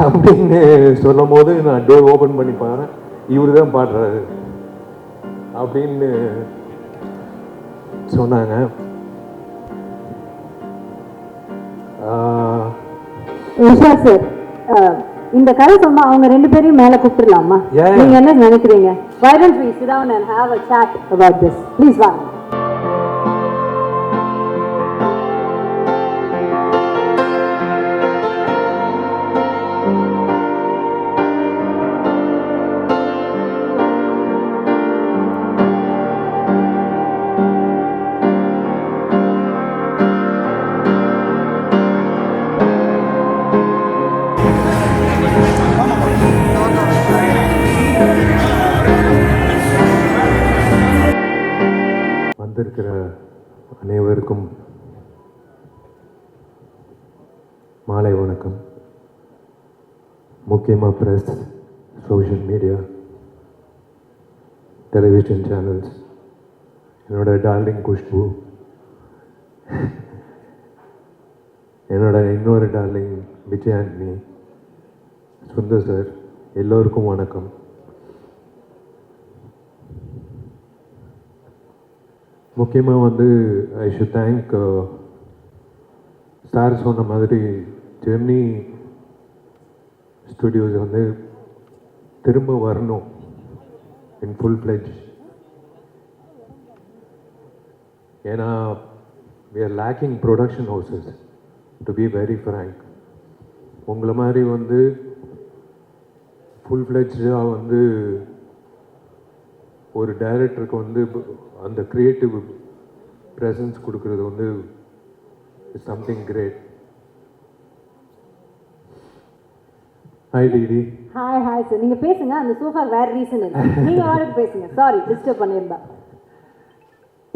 அப்படின்னு சொல்லும் போது நான் டோர் ஓப்பன் பண்ணி பாருறேன், இவரு தான் பாடுறாரு அப்படின்னு சொன்னாங்க. உஷா சார், இந்த கதை சொன்னா அவங்க ரெண்டு பேரையும் மேல கூப்பிட்டுலாமா? நீங்க என்ன நினைக்கிறீங்க? Why don't we sit down and have a chat about this? Please வாங்க. வந்திருக்கிற அனைவருக்கும் மாலை வணக்கம். முக்கியமாக press, social media, television channels, என்னோட டார்லிங் குஷ்பு, என்னோட இன்னொரு டார்லிங் விஜய் ஆண்டனி, சுந்தர் சார், எல்லோருக்கும் வணக்கம். முக்கியமாக வந்து ஐ ஷுட் தேங்க் சார் சொன்ன மாதிரி ஜெமினி ஸ்டுடியோஸ் வந்து திரும்ப வரணும் இன் ஃபுல் ஃப்ளெட்ஜ். ஏன்னா we are lacking production houses, to be very frank. உங்களை மாதிரி வந்து ஃபுல் ஃப்ளெட்ஜாக வந்து ஒரு டைரக்டருக்கு வந்து அந்த க்ரியேட்டிவ் ப்ரெசன்ஸ் கொடுக்கறது வந்து something great. Hi DD. Hi hi sir, நீங்க பேசுங்க. அந்த சோஃபா வேற ரீசன் இல்லை, நீங்க வாடகை பேசுங்க. சாரி டிஸ்டர்ப் பண்ணியிருந்தா.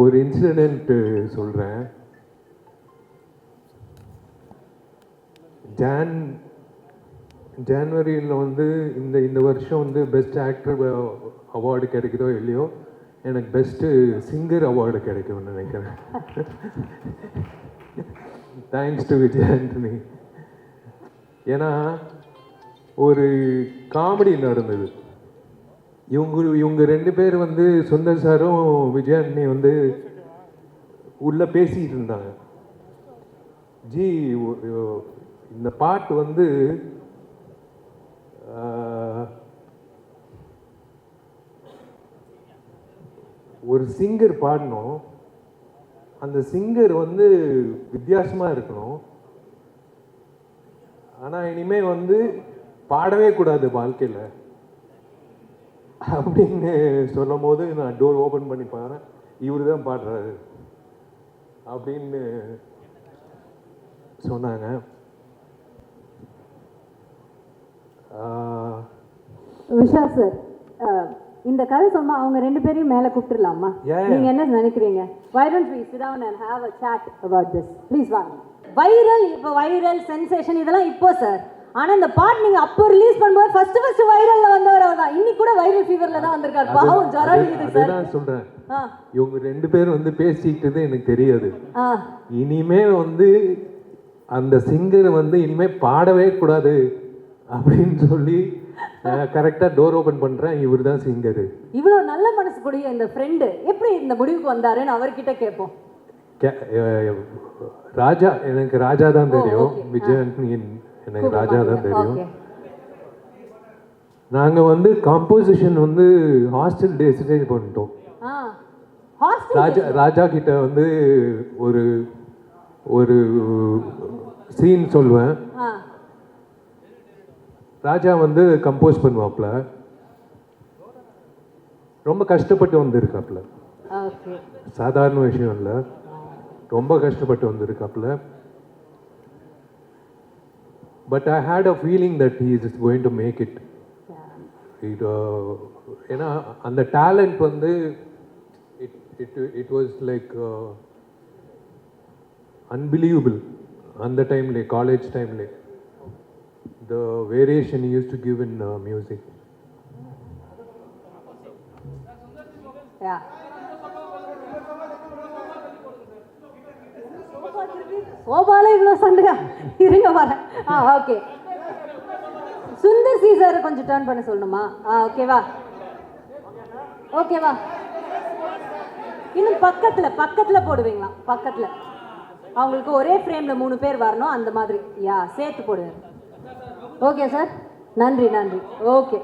ஒரு இன்சிடென்ட் சொல்கிறேன். ஜான்வரியில் வந்து இந்த வருஷம் வந்து பெஸ்ட் ஆக்டர் அவார்டு கிடைக்குதோ இல்லையோ, எனக்கு பெஸ்ட்டு சிங்கர் அவார்டு கிடைக்கும்னு நினைக்கிறேன். Thanks to Vijay Antony. ஏன்னா ஒரு காமெடி நடந்தது. இவங்க ரெண்டு பேர் வந்து சுந்தர் சாரும் விஜய் ஆண்டனி வந்து உள்ளே பேசிகிட்டு இருந்தாங்க. ஜி இந்த பாட்டு வந்து ஒரு சிங்கர் பாடணும், அந்த சிங்கர் வந்து வித்தியாசமாக இருக்கணும், ஆனால் இனிமேல் வந்து பாடவே கூடாது வாழ்க்கையில் அப்படின்னு சொல்லும் போது நான் டோர் ஓப்பன் பண்ணி பாருறேன், இவரு தான் பாடுறாரு அப்படின்னு சொன்னாங்க. உஷா சார், இந்த கதை சொன்னா அவங்க ரெண்டு பேரையும் மேல கூப்பிட்டுலாமா? நீங்க என்ன நினைக்கிறீங்க? Why don't we sit down and have a chat about this? Please வாங்க. வைரல், இப்போ வைரல் சென்சேஷன் இதெல்லாம் இப்போ சார். ஆனா இந்த பாட்டு நீங்க அப்போ ரிலீஸ் பண்ணும்போது ஃபர்ஸ்ட் வைரல்ல வந்தவர் அவர் தான். இன்னைக்கு கூட வைரல் ஃபீவர்ல தான் வந்திருக்காரு. பாவம் ஜரம் அடிக்குது சார். அதான் சொல்றேன், இவங்க ரெண்டு பேரும் வந்து பேசிக்கிட்டது எனக்கு தெரியாது. இனிமே வந்து அந்த சிங்கர் வந்து இனிமே பாடவே கூடாது அப்படின்னு சொல்லி கரெக்டாக டோர் ஓப்பன் பண்ணுறேன், இவர் தான் சிங்கரு. இவ்வளோ நல்ல மனசு கூடிய இந்த ஃப்ரெண்டு எப்படி இந்த முடிவுக்கு வந்தாருன்னு அவர்கிட்ட கேட்போம். ராஜா, எனக்கு ராஜா தான் தெரியும். விஜய் ஆண்டனி எனக்கு ராஜா தான் தெரியும். நாங்கள் வந்து காம்போசிஷன் வந்து ஹாஸ்டல் டேஸ்டே பண்ணிட்டோம். ராஜா கிட்ட வந்து ஒரு சீன் சொல்லுவேன், ராஜா வந்து கம்போஸ் பண்ணுவாப்ல. ரொம்ப கஷ்டப்பட்டு வந்திருக்காப்ல, சாதாரண விஷயம் இல்லை, ரொம்ப கஷ்டப்பட்டு வந்திருக்காப்ல. But I had a feeling that he is going to make it. ஏன்னா அந்த டேலண்ட் வந்து இட் வாஸ் லைக் அன்பிலீவபிள். அந்த டைம்லே, காலேஜ் டைம்லே, the variation he used to give in music. Yeah. சோபால இவ்வளோ சண்டையா? இருங்க வரேன். ஓகே. சுந்தர் சி சார் கொஞ்சம் டர்ன் பண்ண சொல்லணுமா? ஓகேவா? ஓகேவா? இன்னும் பக்கத்துல போடுவீங்களா? பக்கத்துல அவங்களுக்கு ஒரே ஃப்ரேம்ல 3 பேர் வரணும், அந்த மாதிரி. யா, சேர்த்து போடுவேன். ஓகே சார், நன்றி. ஓகே.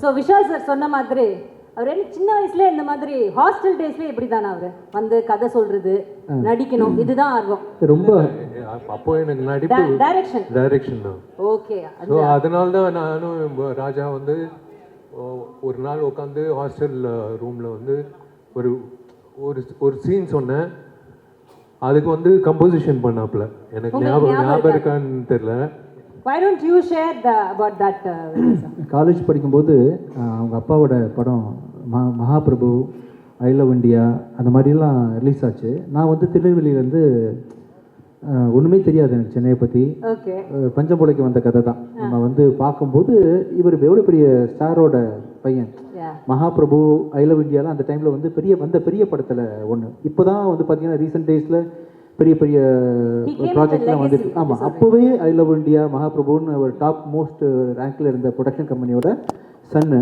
ஸோ விஷால் சார் சொன்ன மாதிரி அவர் என்ன சின்ன வயசுல இந்த மாதிரி ஹாஸ்டல் டேஸ்ல எப்படி தானே அவர் வந்து கதை சொல்றது, நடிக்கணும், இதுதான் ஆர்வம் ரொம்ப. அப்போ எனக்கு நடிப்பு டைரக்ஷன் தான். ஓகே. ஸோ அதனால தான் நானும் ராஜா வந்து ஒரு நாள் உட்காந்து ஹாஸ்டல் ரூமில் வந்து ஒரு ஒரு சீன் சொன்னேன். அதுக்கு வந்து கம்போசிஷன் பண்ணாப்புல. எனக்கு ஞாபகம் இருக்கான்னு தெரியல. Why don't you share about that? College படிக்கும்போது அவங்க அப்பாவோட படம் மகாபிரபு, ஐ லவ் இண்டியா அந்த மாதிரிலாம் ரிலீஸ் ஆச்சு. நான் வந்து திருநெல்வேலியிலேருந்து ஒன்றுமே தெரியாது எனக்கு சென்னையை பற்றி. பஞ்சம்புலைக்கு வந்த கதை தான். நம்ம வந்து பார்க்கும்போது இவர் எவ்வளோ பெரிய ஸ்டாரோட பையன். மகாபிரபு, ஐ லவ் இண்டியாலாம் அந்த டைமில் வந்து பெரிய படத்தில் ஒன்று. இப்போ தான் வந்து பார்த்தீங்கன்னா ரீசெண்ட் டேஸில் பெரிய ப்ராஜெக்ட்லாம் வந்துட்டு. ஆமாம், அப்போவே ஐ லவ் இண்டியா, மகாபிரபுன்னு ஒரு டாப் மோஸ்ட் ரேங்கில் இருந்த ப்ரொடக்ஷன் கம்பெனியோட சன்னு.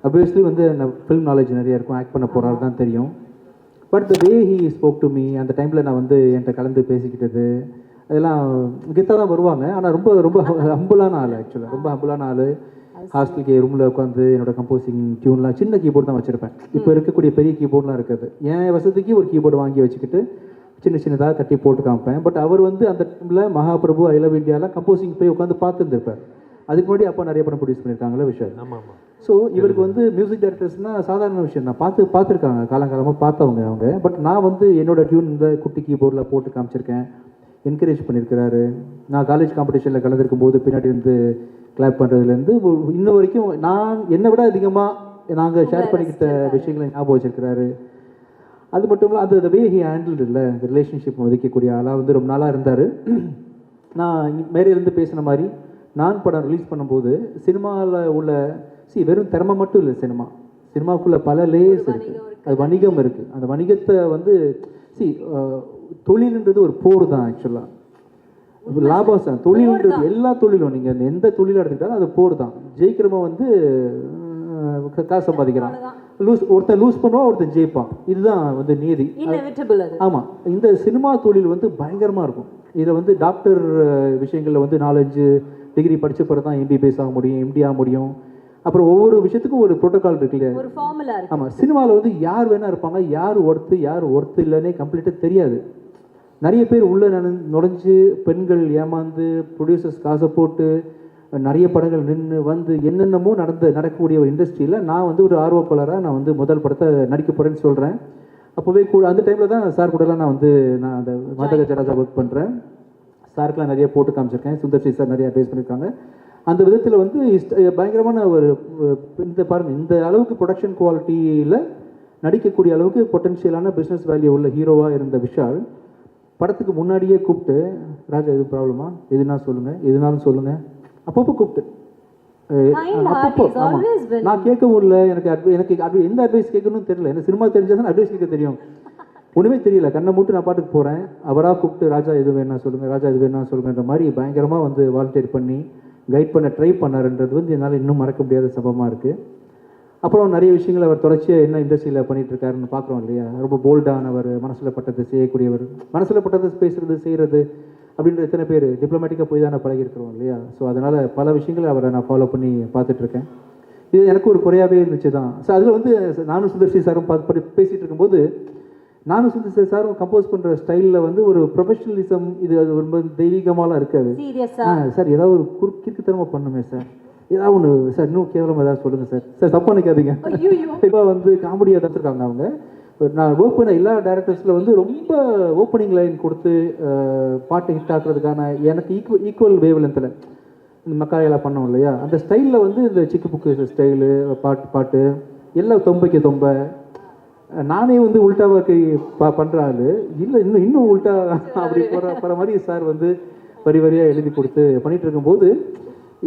அப்வியஸ்லி வந்து ஃபிலிம் நாலேஜ் நிறைய இருக்கும், ஆக்ட் பண்ண போகிறாரு தான் தெரியும். But the way he spoke to me, அந்த டைமில் நான் வந்து என்கிட்ட கலந்து பேசிக்கிட்டது அதெல்லாம் கெத்தாக தான் வருவாங்க. ஆனால் ரொம்ப ஹம்புளான ஆள். ஆக்சுவலாக ரொம்ப ஹம்புளான ஆள். ஹாஸ்டலுக்கு ரூமில் உட்காந்து என்னோட கம்போசிங் டியூன்லாம் சின்ன கீபோர்டு தான் வச்சுருப்பேன். இப்போ இருக்கக்கூடிய பெரிய கீபோர்ட்லாம் இருக்காது. என் வசதிக்கு ஒரு கீபோர்டு வாங்கி வச்சுக்கிட்டு சின்னதாக தட்டி போட்டு காமிப்பேன். பட் அவர் வந்து அந்த டைமில் மகாபிரபு, ஐ லவ் இண்டியாலாம் கம்போசிங் போய் உட்காந்து பார்த்துருந்துருப்பார். அதுக்கு முன்னாடி அப்பா நிறைய படம் ப்ரொடியூஸ் பண்ணியிருக்காங்களே விஷயம். ஸோ இவருக்கு வந்து மியூசிக் டைரக்டர்ஸ்னால் சாதாரண விஷயம் தான், பார்த்துருக்காங்க, காலங்காலமாக பார்த்தவங்க அவங்க. பட் நான் வந்து என்னோட டியூன் இந்த குட்டி கீபோர்டில் போட்டு காமிச்சிருக்கேன், என்கரேஜ் பண்ணியிருக்கிறாரு. நான் காலேஜ் காம்படிஷனில் கலந்துருக்கும் போது பின்னாடி இருந்து கிளாப் பண்ணுறதுலேருந்து இன்ன வரைக்கும் நான் என்னை விட அதிகமாக நாங்கள் ஷேர் பண்ணிக்கிட்ட விஷயங்களை ஞாபகம் வச்சிருக்கிறாரு. அது மட்டும் இல்லை, அந்த வே ஹி ஹேண்டில் இல்லை இந்த ரிலேஷன்ஷிப் மதிக்கக்கூடிய ஆளாக வந்து ரொம்ப நாளாக இருந்தார். நான் மேலேருந்து பேசின மாதிரி நான் படம் ரிலீஸ் பண்ணும்போது சினிமாவில் உள்ள வெறும் திறமை மட்டும் இல்லை, சினிமாவுக்குள்ள பல லேயர்ஸ் இருக்குது, அது வணிகம் இருக்குது. அந்த வணிகத்தை வந்து தொழில்ன்றது ஒரு போர் தான். ஆக்சுவலாக லாபம் தொழில்ன்றது எல்லா தொழிலும் நீங்கள் எந்த தொழிலும் எடுத்துக்கிட்டாலும் அது போர் தான். ஜெயிக்கிறவன் வந்து காசு சம்பாதிக்கிறான், ஒருத்தன் லூஸ் பண்ணுவான், ஒருத்தன் ஜெயிப்பான். இதுதான் வந்து நீதி. ஆமாம், இந்த சினிமா தொழில் வந்து பயங்கரமாக இருக்கும். இதை வந்து டாக்டர் விஷயங்களில் வந்து 4-5 டிகிரி படித்த பிறகு தான் எம்பிபிஎஸ் ஆக முடியும், எம்டி ஆக முடியும். அப்புறம் ஒவ்வொரு விஷயத்துக்கும் ஒரு ப்ரோட்டோகால் இருக்கு இல்லையா? ஆமாம், சினிமாவில் வந்து யார் வேணா இருப்பாங்க, யார் ஒர்த்து இல்லைன்னே கம்ப்ளீட்டாக தெரியாது. நிறைய பேர் உள்ளே நுழைஞ்சு பெண்கள் ஏமாந்து ப்ரொடியூசர்ஸ் காசை போட்டு நிறைய படங்கள் நின்று வந்து என்னென்னமோ நடக்கக்கூடிய ஒரு இண்டஸ்ட்ரியில் நான் வந்து ஒரு ஆர்வப்பாளராக நான் வந்து முதல் படத்தை நடிக்க போகிறேன்னு சொல்கிறேன். அப்போவே கூட அந்த டைமில் தான் சார் கூடலாம் நான் அந்த மாதக ஜடாஜா ஒர்க் பண்ணுறேன். சாருக்கெலாம் நிறைய போட்டு காமிச்சிருக்கேன். சுந்தர் சி சார் நிறைய அட்வைஸ் பண்ணியிருக்காங்க. அந்த விதத்தில் வந்து பயங்கரமான ஒரு இந்த அளவுக்கு ப்ரொடக்ஷன் குவாலிட்டியில் நடிக்கக்கூடிய அளவுக்கு பொட்டன்ஷியலான பிஸ்னஸ் வேல்யூ உள்ள ஹீரோவாக இருந்த விஷால் படத்துக்கு முன்னாடியே கூப்பிட்டு, ராஜா எது ப்ராப்ளமா, எதுனாலும் சொல்லுங்கள் அப்பப்போ கூப்பிட்டு நான் கேட்கவும் இல்லை. எனக்கு எந்த அட்வைஸ் கேட்கணும்னு தெரியல. எனக்கு சினிமா தெரிஞ்சாதான் அட்வைஸ் கேட்க தெரியும். ஒன்றுமே தெரியல, கண்ணை மூட்டு நான் பாட்டுக்கு போகிறேன். அவராக கூப்பிட்டு ராஜா எது வேணா சொல்லுங்கன்ற மாதிரி பயங்கரமாக வந்து வாலண்டியர் பண்ணி கைட் பண்ண ட்ரை பண்ணாருன்றது வந்து என்னால் இன்னும் மறக்க முடியாத சம்பவமாக இருக்குது. அப்புறம் நிறைய விஷயங்கள் அவர் தொடர்ச்சியாக என்ன இண்டஸ்ட்ரியில் பண்ணிகிட்டு இருக்காருன்னு பார்க்குறோம் இல்லையா? ரொம்ப போல்டானவர், மனசில் பட்டதை செய்யக்கூடியவர், மனசில் பட்டதை பேசுறது செய்கிறது அப்படின்ற எத்தனை பேர் டிப்ளமேட்டிக்காக போய் தான் நான் பழகிருக்கிறோம் இல்லையா? ஸோ அதனால் பல விஷயங்களை அவரை நான் ஃபாலோ பண்ணி பார்த்துட்ருக்கேன். இது எனக்கு ஒரு குறையாகவே இருந்துச்சு தான். ஸோ அதில் வந்து நானும் சுந்தர்சி சாரும் பேசிகிட்டு இருக்கும்போது நானும் சுந்தர்சி சாரும் கம்போஸ் பண்ணுற ஸ்டைலில் வந்து ஒரு ப்ரொஃபஷனலிசம், அது ரொம்ப தெய்வீகமாலாம் இருக்காது. சார் ஏதாவது ஒரு கிறுக்குத்தனமாக பண்ணுமே சார், ஏதாவது ஒன்று சார், இன்னும் கேவலமாக ஏதாவது சொல்லுங்கள் சார் தப்பாக நினைக்காதீங்க. இப்போ வந்து காமெடியாக தந்துருக்காங்க அவங்க. நான் ஒர்க் பண்ண எல்லா டேரக்டர்ஸில் வந்து ரொம்ப ஓப்பனிங் லைன் கொடுத்து பாட்டு ஹிட் ஆக்குறதுக்கான எனக்கு ஈக்குவல் வேவ் லென்த்தில் இந்த மக்காயெல்லாம் பண்ணோம் இல்லையா? அந்த ஸ்டைலில் வந்து இந்த சிக்கு புக்கு ஸ்டைலு பாட்டு எல்லாம் தொம்பை நானே வந்து உல்ட்டாவாக பண்ணுற ஆள் இல்லை, இன்னும் உல்ட்டா அப்படி போகிற மாதிரி சார் வந்து வரியாக எழுதி கொடுத்து பண்ணிகிட்டு இருக்கும்போது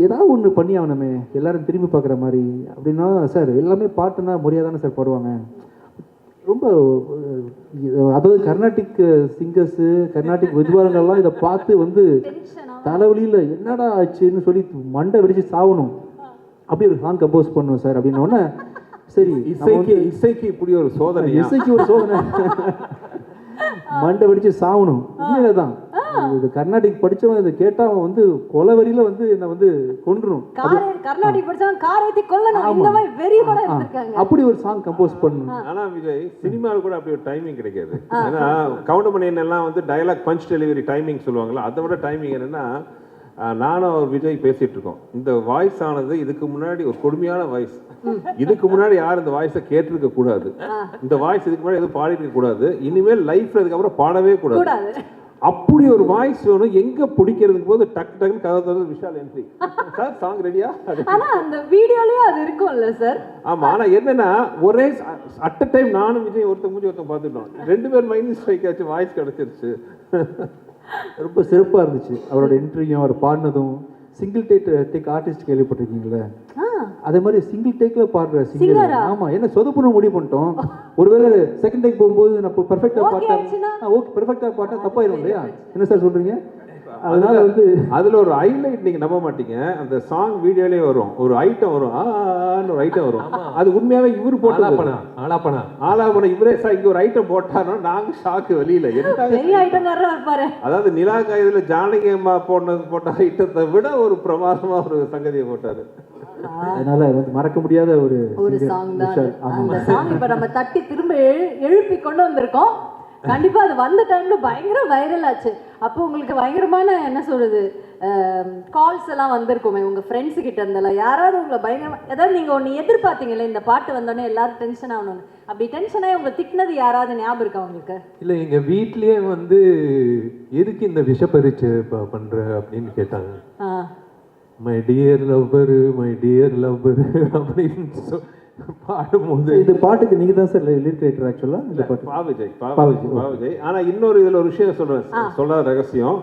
ஏதாவது ஒன்று பண்ணி ஆகணுமே, எல்லாரும் திரும்பி பார்க்குற மாதிரி அப்படின்னா, சார் எல்லாமே பாட்டுன்னா முறையாக தானே சார் பாடுவாங்க, ரொம்ப அதாவது கர்நாடிக் சிங்கர்ஸு கர்நாடிக் வித்வான்கள்லாம் இதை பார்த்து வந்து தலைவலியில் என்னடா ஆச்சுன்னு சொல்லி மண்டை வெடிச்சு சாகணும். அப்படி ஒரு சாங் கம்போஸ் பண்ணுவோம் சார் அப்படின்னோடனே சரி இசைக்கு இப்படி ஒரு சோதனை, இசைக்கு ஒரு சோதனை, மண்டை வெடிச்சு சாகணும். உண்மையில தான் இது கர்நாடிக் படிச்சவன் இதை கேட்டா அவன் வந்து கொலவரியில வந்து என்ன வந்து கொன்றும். கர்நாடிக் படிச்சவன் காரேத்தி கொல்லணும் இந்த மாதிரி வெறியோட இருக்காங்க. அப்படி ஒரு சாங் கம்போஸ் பண்ணணும். ஆனா விஜய் சினிமாவில் கூட அப்படி ஒரு டைமிங் கிடைக்காது. ஏன்னா கவுண்டமணி எல்லாம் வந்து டயலாக் பஞ்ச் டெலிவரி டைமிங் சொல்லுவாங்களா, அதை விட டைமிங் என்னன்னா நானும் அவர் விஜய் பேசிட்டு இருக்கோம். இந்த வாய்ஸ் ஆனது இதுக்கு முன்னாடி ஒரு கொடுமையான வாய்ஸ். இதுக்கு முன்னாடி யாரும் இந்த வாய்ஸை கேட்டிருக்க கூடாது. இந்த வாய்ஸ் இதுக்கு முன்னாடி எதுவும் பாடிட்டு இருக்க கூடாது. இனிமேல் லைஃப்ல இதுக்கப்புறம் பாடவே கூடாது. அப்படி ஒரு வாய்ஸ் வேணும். எங்க பிடிக்கிறதுக்கு போது டக் டக்குன்னு கதை தந்து விஷால் என்ட்ரி, சார் சாங் ரெடியா? ஆனா அந்த வீடியோலயே அது இருக்கும்ல சார். ஆமா, ஆனா என்னன்னா ஒரே அட் அ டைம் நானும் விஜய் ஒருத்தர் மூஞ்சி ஒருத்தர் பார்த்துட்டோம். 2 பேர் மைண்ட் ஸ்ட்ரைக் ஆச்சு, வாய்ஸ் கிடைச்சிருச்சு. ரொம்ப சிறப்பாக இருந்துச்சு அவரோட இன்டர்வியூ, அவர் பாடினதும். சிங்கிள் டேக் ஆர்டிஸ்ட் கேள்விப்பட்டிருக்கீங்களே, அதே மாதிரி சிங்கிள் டேக்ல பாடுற சிங்கர். ஆமா, என்ன சொதப்புன்னு முடிவு பண்ணிட்டோம். ஒருவேளை செகண்ட் டேக் போகும்போது நான் பெர்ஃபெக்டா பாட்டேன், ஓகே பெர்ஃபெக்டா பாட்டா தப்பாயிரும் இல்லையா? என்ன சார் சொல்றீங்க? அதனால வந்து அதுல ஒரு ஹைலைட் நீங்க நம்ப மாட்டீங்க, அந்த சாங் வீடியோலயே வரும் ஒரு ஐட்டம் வரும், ஒரு ஐட்டம் வரும். அது உண்மையாவே இவரு போட்டது. ஆலாபனா இவரே சார் இங்க ஒரு ஐட்டம் போட்டாரோ நாங்க ஷாக்கு வெளியில. அதாவது நிலா காயதுல ஜானகி அம்மா போட்ட ஐட்டத்தை விட ஒரு பிரமாதமா ஒரு சங்கதியை போட்டாரு. அதனால வந்து மறக்க முடியாத ஒரு சாங் தான் அந்த சாங். இப்ப நம்ம தட்டி திரும்ப எழுப்பி கொண்டு வந்திருக்கோம். கண்டிப்பா அது வந்த டைம்ல பயங்கர வைரல் ஆச்சு. அப்போ உங்களுக்கு பயங்கரமான என்ன சொல்றது கால்ஸ் எல்லாம் வந்திருக்குமே உங்க ஃப்ரெண்ட்ஸ் கிட்ட இருந்தெல்லாம். யாராவது உங்களை பயங்கரமா ஏதாவது நீங்க ஒன்று எதிர்பார்த்தீங்களே, இந்த பாட்டு வந்தோடனே எல்லாரும் டென்ஷன் ஆகணும்னு, அப்படி டென்ஷன் ஆகி உங்களை திட்டினது யாராவது ஞாபகம் இருக்கா உங்களுக்கு? இல்லை, எங்க வீட்லயே வந்து எதுக்கு இந்த விஷ பரீட்சை பண்ற அப்படின்னு கேட்டாங்க. மை டியர் லவ்வர் அப்படின்னு பாடும்போது இந்த பாட்டுக்கு நீங்க தான் சார் லிரிக் ரைட்டர் ஆக்சுவலா. இந்த பாட்டு பாவிஜய். ஆனா இன்னொரு இதுல ஒரு விஷயம் சொல்ற ரகசியம்,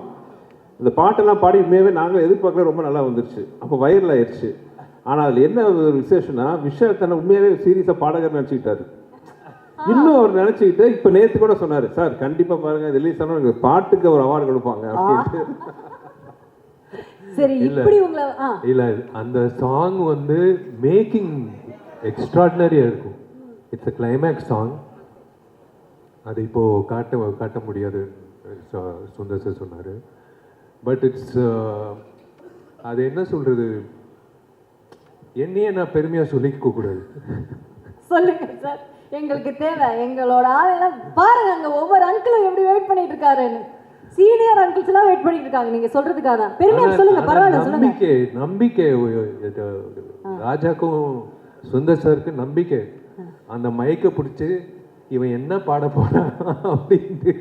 இந்த பாட்டெல்லாம் பாடி உண்மையாவே நாங்களும் எதிர்பார்க்கல, ரொம்ப நல்லா வந்துருச்சு. அப்போ வைரல் ஆயிடுச்சு. ஆனா அதுல என்ன ஒரு விசேஷம்னா விஷயம் தன்னை உண்மையாவே சீரியஸா பாடகர் நினைச்சுக்கிட்டாரு. இன்னும் அவர் நினைச்சுக்கிட்டு இப்ப நேத்து கூட சொன்னாரு, சார் கண்டிப்பா பாருங்க ரிலீஸ் ஆனா பாட்டுக்கு ஒரு அவார்டு கொடுப்பாங்க அப்படின்ட்டு. சரி, இப்படி உங்களை இல்ல அந்த சாங் வந்து மேக்கிங் எக்ஸ்ட்ராடினரியா இருக்கும். It's a climax song. அது இப்போ காட்ட முடியாது சுந்தர் சார் சொன்னாரு. பட் இட்ஸ் அது என்ன சொல்றது, என்னையே நான் பெருமையா சொல்லிக்க கூடாது. சொல்லுங்க சார், எங்களுக்கு தேவை. எங்களோட ஆளெல்லாம் பாருங்க, அங்க ஒவ்வொரு அங்கிளும் எப்படி வெயிட் பண்ணிட்டு இருக்காருன்னு. சீனியர் அங்கிள்ஸ் எல்லாம் வெயிட் பண்ணிட்டு இருக்காங்க நீங்க சொல்றதுக்காக தான். பெருமையா சொல்லுங்க, பரவாயில்ல சொல்லுங்க. நம்பிக்கை ராஜாக்கும் சுந்தர் சாருக்கு நம்பிக்கை. அந்த மைக்கை பிடிச்சி இவன் என்ன பாட போறான் அப்படின்ட்டு.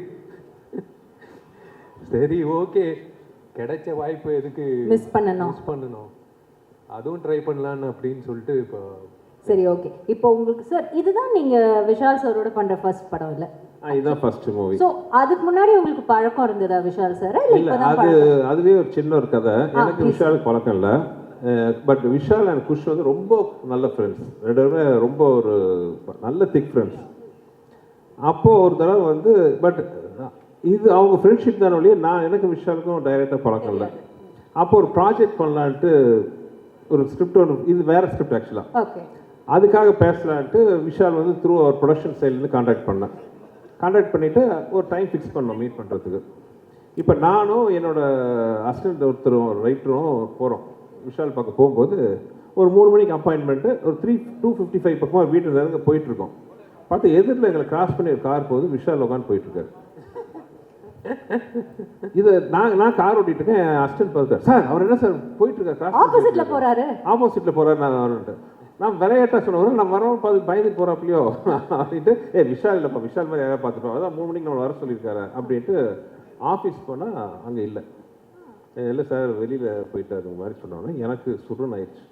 சரி ஓகே, கிடைச்ச வாய்ப்பு எதுக்கு மிஸ் பண்ணணும், அதுவும் ட்ரை பண்ணலான்னு அப்படின்னு சொல்லிட்டு இப்போ. சரி ஓகே, இப்போ உங்களுக்கு சார் இதுதான் நீங்க விஷால் சாரோட பண்ற ஃபர்ஸ்ட் படம் இல்ல? இதுதான் ஃபர்ஸ்ட் மூவி. சோ அதுக்கு முன்னாடி உங்களுக்கு பழக்கம் இருந்ததா விஷால் சார்? இல்ல, அதுவே ஒரு சின்ன ஒரு கதை. எனக்கு விஷாலுக்கு பழக்கம் இல்லை. பட் விஷால் அண்ட் குஷ் வந்து ரொம்ப நல்ல ஃப்ரெண்ட்ஸ். 2 பேருமே ரொம்ப ஒரு நல்ல திக் ஃப்ரெண்ட்ஸ். அப்போது ஒரு தடவை வந்து பட் இது அவங்க ஃப்ரெண்ட்ஷிப் தானே ஒழிய எனக்கு விஷாலுக்கும் டைரெக்டாக பழக்கம் இல்லை. அப்போ ஒரு ப்ராஜெக்ட் பண்ணலான்ட்டு ஒரு ஸ்கிரிப்ட் ஒன்று, இது வேறு ஸ்கிரிப்ட் ஆக்சுவலாக, அதுக்காக பேசலான்ட்டு விஷால் வந்து த்ரூ அவர் ப்ரொடக்ஷன் சைட்லேருந்து கான்டாக்ட் பண்ணிவிட்டு ஒரு டைம் ஃபிக்ஸ் பண்ணோம் மீட் பண்ணுறதுக்கு. இப்போ நானும் என்னோட அசிஸ்டன்ட் ஒருத்தரும் ரைட்டரும் போகிறோம். விஷால் பார்க்க போகும்போது ஒரு 3 மணிக்கு அப்பாயின்மெண்ட்டு, ஒரு 2:55 பக்கமாக வீட்டில் இறங்க போயிட்டுருக்கோம். பார்த்து எதிரில் எங்களை கிராஸ் பண்ணி ஒரு கார் போகுது. விஷால் உட்காந்து போயிட்டுருக்காரு. இது நான் கார் ஓட்டிட்டு இருக்கேன். அசிஸ்டன்ட் பார்த்தார், சார் அவர் என்ன சார் போயிட்டுருக்காரு, ஆப்போசிட்டில் போகிறாரு. நான் விளையாட்டா சொன்னவரும் நான் வரவும் பார்த்து பயந்துட்டு போகிறாப்பிலையோ அப்படின்ட்டு, விஷால் இல்லைப்பா, விஷால் மாதிரி யாராவது பார்த்துட்டோம், அதான் 3 மணிக்கு நம்ம வர சொல்லியிருக்காரு அப்படின்ட்டு ஆஃபீஸ் போனால் அங்கே இல்லை சார் வெளியில் போயிட்டாரு மாதிரி சொன்னோன்னே எனக்கு சுருன்னு ஆயிடுச்சு.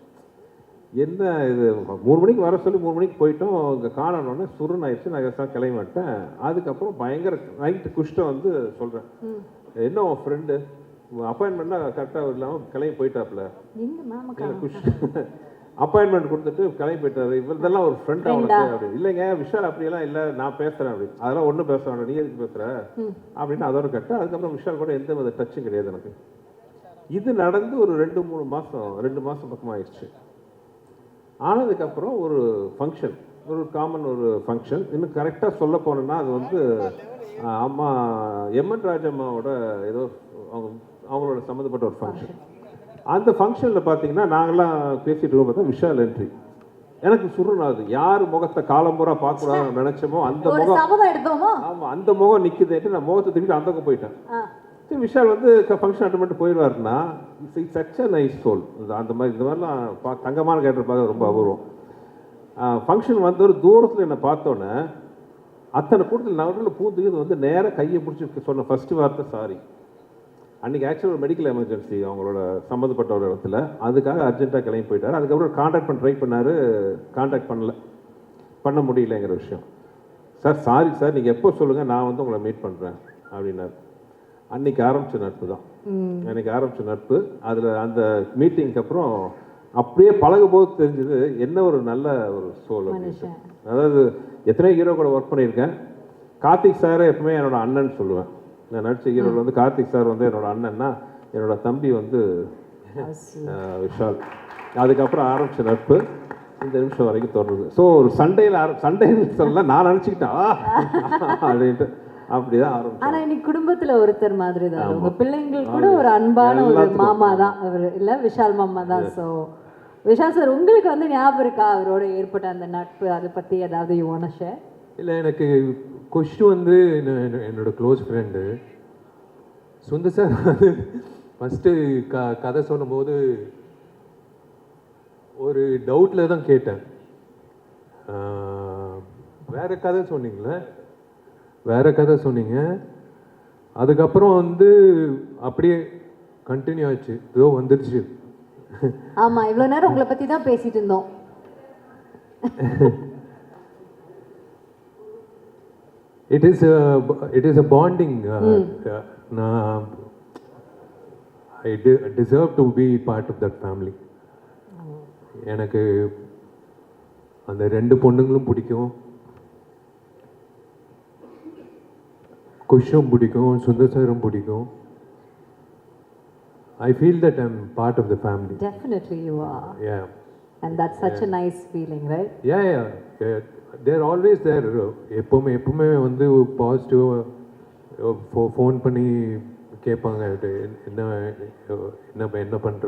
என்ன இது 3 மணிக்கு வர சொல்லி 3 மணிக்கு போயிட்டோம், இங்கே காணணுன்னே சுருன்னு ஆயிடுச்சு. நான் கிளம்பி மாட்டேன். அதுக்கப்புறம் பயங்கர நைட்டு குஷ்டம் வந்து சொல்கிறேன், என்ன உன் ஃப்ரெண்டு அப்பாயின்மெண்ட்னா கரெக்டாக இல்லாமல் கிளம்பி போயிட்டாப்புல. குஷ் அப்பாயின்மெண்ட் கொடுத்துட்டு கிளம்பி போயிட்டாரு. இவர்தெல்லாம் ஒரு ஃப்ரெண்ட் அவனுக்கு அப்படின்னு. இல்லைங்க விஷால் அப்படியெல்லாம் இல்லை, நான் பேசுகிறேன் அப்படின்னு. அதெல்லாம் ஒன்றும் பேச வேண்டாம், நீ எதுக்கு பேசுகிற அப்படின்னு அதோட கட்டு. அதுக்கப்புறம் விஷால் கூட எந்த வித டச்சும் கிடையாது எனக்கு. இது நடந்து ஒரு 2-3 மாதம் பக்கமாக ஆயிடுச்சு. ஆனதுக்கப்புறம் ஒரு ஃபங்க்ஷன், ஒரு காமன் ஒரு ஃபங்க்ஷன். இன்னும் கரெக்டாக சொல்ல போனோன்னா அது வந்து அம்மா எம்என் ராஜம்மாவோட ஏதோ அவங்களோட சம்மந்தப்பட்ட ஒரு ஃபங்க்ஷன். அந்த ஃபங்க்ஷனில் பார்த்தீங்கன்னா நாங்கள்லாம் பேசிட்டு இருக்கோம். பார்த்தா விஷால் என்ட்ரி. எனக்கு சுருணாது, யார் முகத்தை காலம்பூரா பார்க்கக்கூடாதுன்னு நினைச்சோமோ அந்த முகம், ஆமாம் அந்த முகம் நிற்குதுன்ட்டு நான் முகத்தை தூக்கிட்டு அந்த பக்கம் போயிட்டேன். சரி விஷால் வந்து ஃபங்க்ஷன் அட்டன் பண்ணிட்டு போயிடுவாருன்னா it's such a nice soul. அந்த மாதிரி இந்த மாதிரிலாம் தங்கமான கேரக்டர் பார்க்க ரொம்ப அபூர்வம். ஃபங்க்ஷன் வந்து ஒரு தூரத்தில் என்னை பார்த்தோன்னே அத்தனை கூட்டத்தில் நடுவில் பூந்துக்கு வந்து நேராக கையை பிடிச்சி சொன்ன ஃபஸ்ட்டு வார்த்தை சாரி. அன்றைக்கி ஆக்சுவலாக ஒரு மெடிக்கல் எமர்ஜென்சி அவங்களோட சம்மந்தப்பட்ட ஒரு இடத்துல, அதுக்காக அர்ஜென்ட்டாக கிளம்பி போயிட்டார். அதுக்கப்புறம் காண்டாக்ட் பண்ண ட்ரை பண்ணார், காண்டாக்ட் பண்ண முடியலங்கிற விஷயம். சார் சாரி சார், நீங்கள் எப்போ சொல்லுங்கள், நான் வந்து உங்களை மீட் பண்ணுறேன் அப்படின்னாரு. அன்றைக்கி ஆரம்பித்த நட்பு தான், அன்றைக்கி ஆரம்பித்த நட்பு. அதில் அந்த மீட்டிங்க்கு அப்புறம் அப்படியே பழகும் போது தெரிஞ்சது என்ன ஒரு நல்ல ஒரு சோல் அப்படின்னு. அதாவது எத்தனை ஹீரோ கூட ஒர்க் பண்ணியிருக்கேன். கார்த்திக் சாரை எப்பவுமே என்னோட அண்ணன் சொல்லுவேன். நான் நடிச்ச ஹீரோவில் வந்து கார்த்திக் சார் வந்து என்னோட அண்ணன்னா, என்னோட தம்பி வந்து விஷால். அதுக்கப்புறம் ஆரம்பித்த நட்பு இந்த நிமிஷம் வரைக்கும் தொடருது. ஸோ ஒரு சண்டேன்னு சொல்லலாம் நான் நினச்சிக்கிட்டேன் அப்படின்ட்டு அப்படிதான் ஆரம்பிச்சோம். ஆனா இன்னைக்கு குடும்பத்துல ஒருத்தர் மாதிரி தான், உங்க பிள்ளைங்கள் கூட ஒரு அன்பான ஒரு மாமா தான் அவர், இல்ல விஷால் மாமா தான். ஸோ விஷால் சார், உங்களுக்கு வந்து ஞாபகம் இருக்கா அவரோட ஏற்பட்ட அந்த நட்பு, அதை பத்தி ஏதாவது யூ வாண்ட் டு ஷேர்? இல்லை, எனக்கு கொஷ் வந்து என்னோட க்ளோஸ் ஃப்ரெண்டு சுந்தர் சார் வந்து ஃபஸ்ட்டு கதை சொல்லும்போது ஒரு டவுட்டில் தான் கேட்டேன். வேறு கதை சொன்னீங்களே, வேறு கதை சொன்னீங்க. அதுக்கப்புறம் வந்து அப்படியே கண்டினியூ ஆச்சு, ஏதோ வந்துடுச்சு. ஆமாம், இவ்வளோ நேரம் உங்களை பற்றி தான் பேசிட்டு இருந்தோம். It is a bonding. I deserve to be part of that family. எனக்கு அந்த 2 பொண்ணுங்களும் பிடிக்கும், குஷும் பிடிக்கும், சுந்தர் சாரும் பிடிக்கும். I feel that I'm part of the family. Definitely you are. Yeah. And that's such a nice feeling, right? Yeah. They're always there. எப்பவுமே வந்து பாசிட்டிவாக ஃபோன் பண்ணி கேட்பாங்க, என்ன பண்ணுற,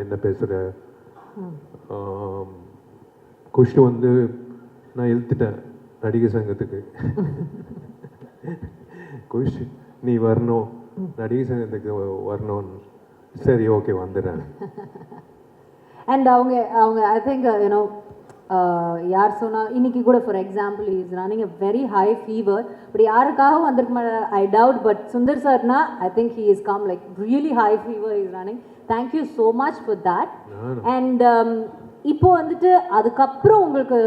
என்ன பேசுகிற. குஷ் வந்து நான் இழுத்துட்டேன் நடிகர் சங்கத்துக்கு. குஷ் நீ வரணும், நடிகர் சங்கத்துக்கு வரணும்னு. சரி ஓகே வந்துடுறேன். அண்ட் அவங்க ஐ திங்க் யூனோ யார் சொன்னால் இன்னைக்கு கூட for example is running a very high fever. இப்படி யாருக்காகவும் வந்திருக்க மாட்டேன் ஐ டவுட். பட் சுந்தர் சார்னா I think he is come like really high fever is running. Thank you so much for that. And இப்போ வந்துட்டு அதுக்கப்புறம் உங்களுக்கு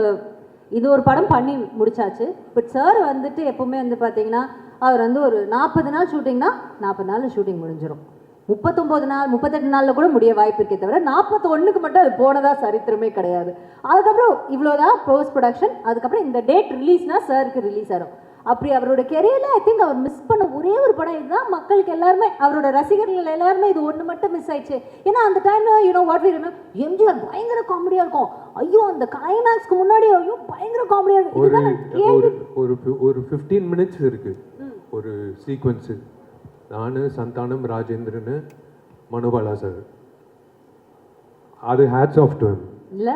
இது ஒரு படம் பண்ணி முடிச்சாச்சு. பட் சார் வந்துட்டு எப்போவுமே வந்து பார்த்தீங்கன்னா அவர் வந்து ஒரு 40 நாள் ஷூட்டிங்னா 40 நாளில் ஷூட்டிங் முடிஞ்சிடும். 39 நாள் 38 நாளில் கூட முடிய வாய்ப்பு இருக்கே தவிர 41க்கு மட்டும் அது போனதா சரித்திரமே கிடையாது. அதுக்கப்புறம் இவ்வளோதான் போஸ்ட் ப்ரொடக்ஷன். அதுக்கப்புறம் இந்த டேட் ரிலீஸ்னா சாருக்கு ரிலீஸ் ஆகும். அப்படி அவரோட கெரியரில் ஐ திங்க் அவர் மிஸ் பண்ண ஒரே ஒரு படம் இதுதான். மக்களுக்கு எல்லாருமே, அவரோட ரசிகர்கள் எல்லாருமே இது ஒன்று மட்டும் மிஸ் ஆயிடுச்சு. ஏன்னா அந்த டைமில் you know what we remember, MGR பயங்கர காமெடியாக இருக்கும். ஐயோ அந்த கிளைமேக்ஸ்க்கு முன்னாடி ஐயோ பயங்கர காமெடியாக இருக்கும். ஒரு 15 மினிட்ஸ் இருக்கு ஒரு சீக்வன்ஸு. நான், சந்தானம், ராஜேந்திரன், மனோபாலா சார். அது ஹேட்ஸ் ஆஃப் டு ஹிம். இல்லை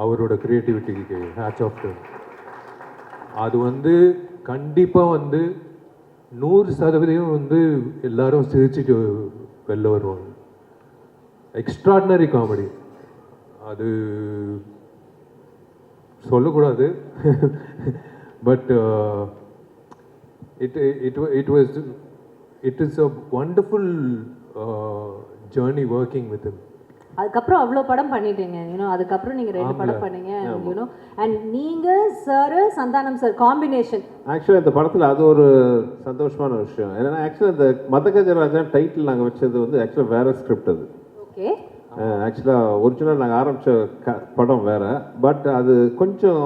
அவரோட கிரியேட்டிவிட்டிக்கு ஹேட்ஸ் ஆஃப் டு ஹிம். அது வந்து கண்டிப்பாக வந்து 100% வந்து எல்லாரும் சிரிச்சுட்டு வெளில வருவாங்க. Extraordinary comedy. அது சொல்லக்கூடாது. But it is a wonderful journey working with him. அதுக்கப்புறம் அவ்வளோ படம் பண்ணிட்டீங்க யூனோ. அதுக்கப்புறம் நீங்கள் 2 படம் பண்ணீங்க யூனோ. அண்ட் நீங்கள் சார் சந்தானம் சார் காம்பினேஷன் ஆக்சுவலாக இந்த படத்தில் அது ஒரு சந்தோஷமான விஷயம். ஏன்னா ஆக்சுவலாக இந்த மதகஜராஜன் டைட்டில் நாங்கள் வச்சது வந்து ஆக்சுவலாக வேறு ஸ்கிரிப்ட். அது ஓகே. ஆக்சுவலாக ஒரிஜினல் நாங்கள் ஆரம்பித்த படம் வேறு, பட் அது கொஞ்சம்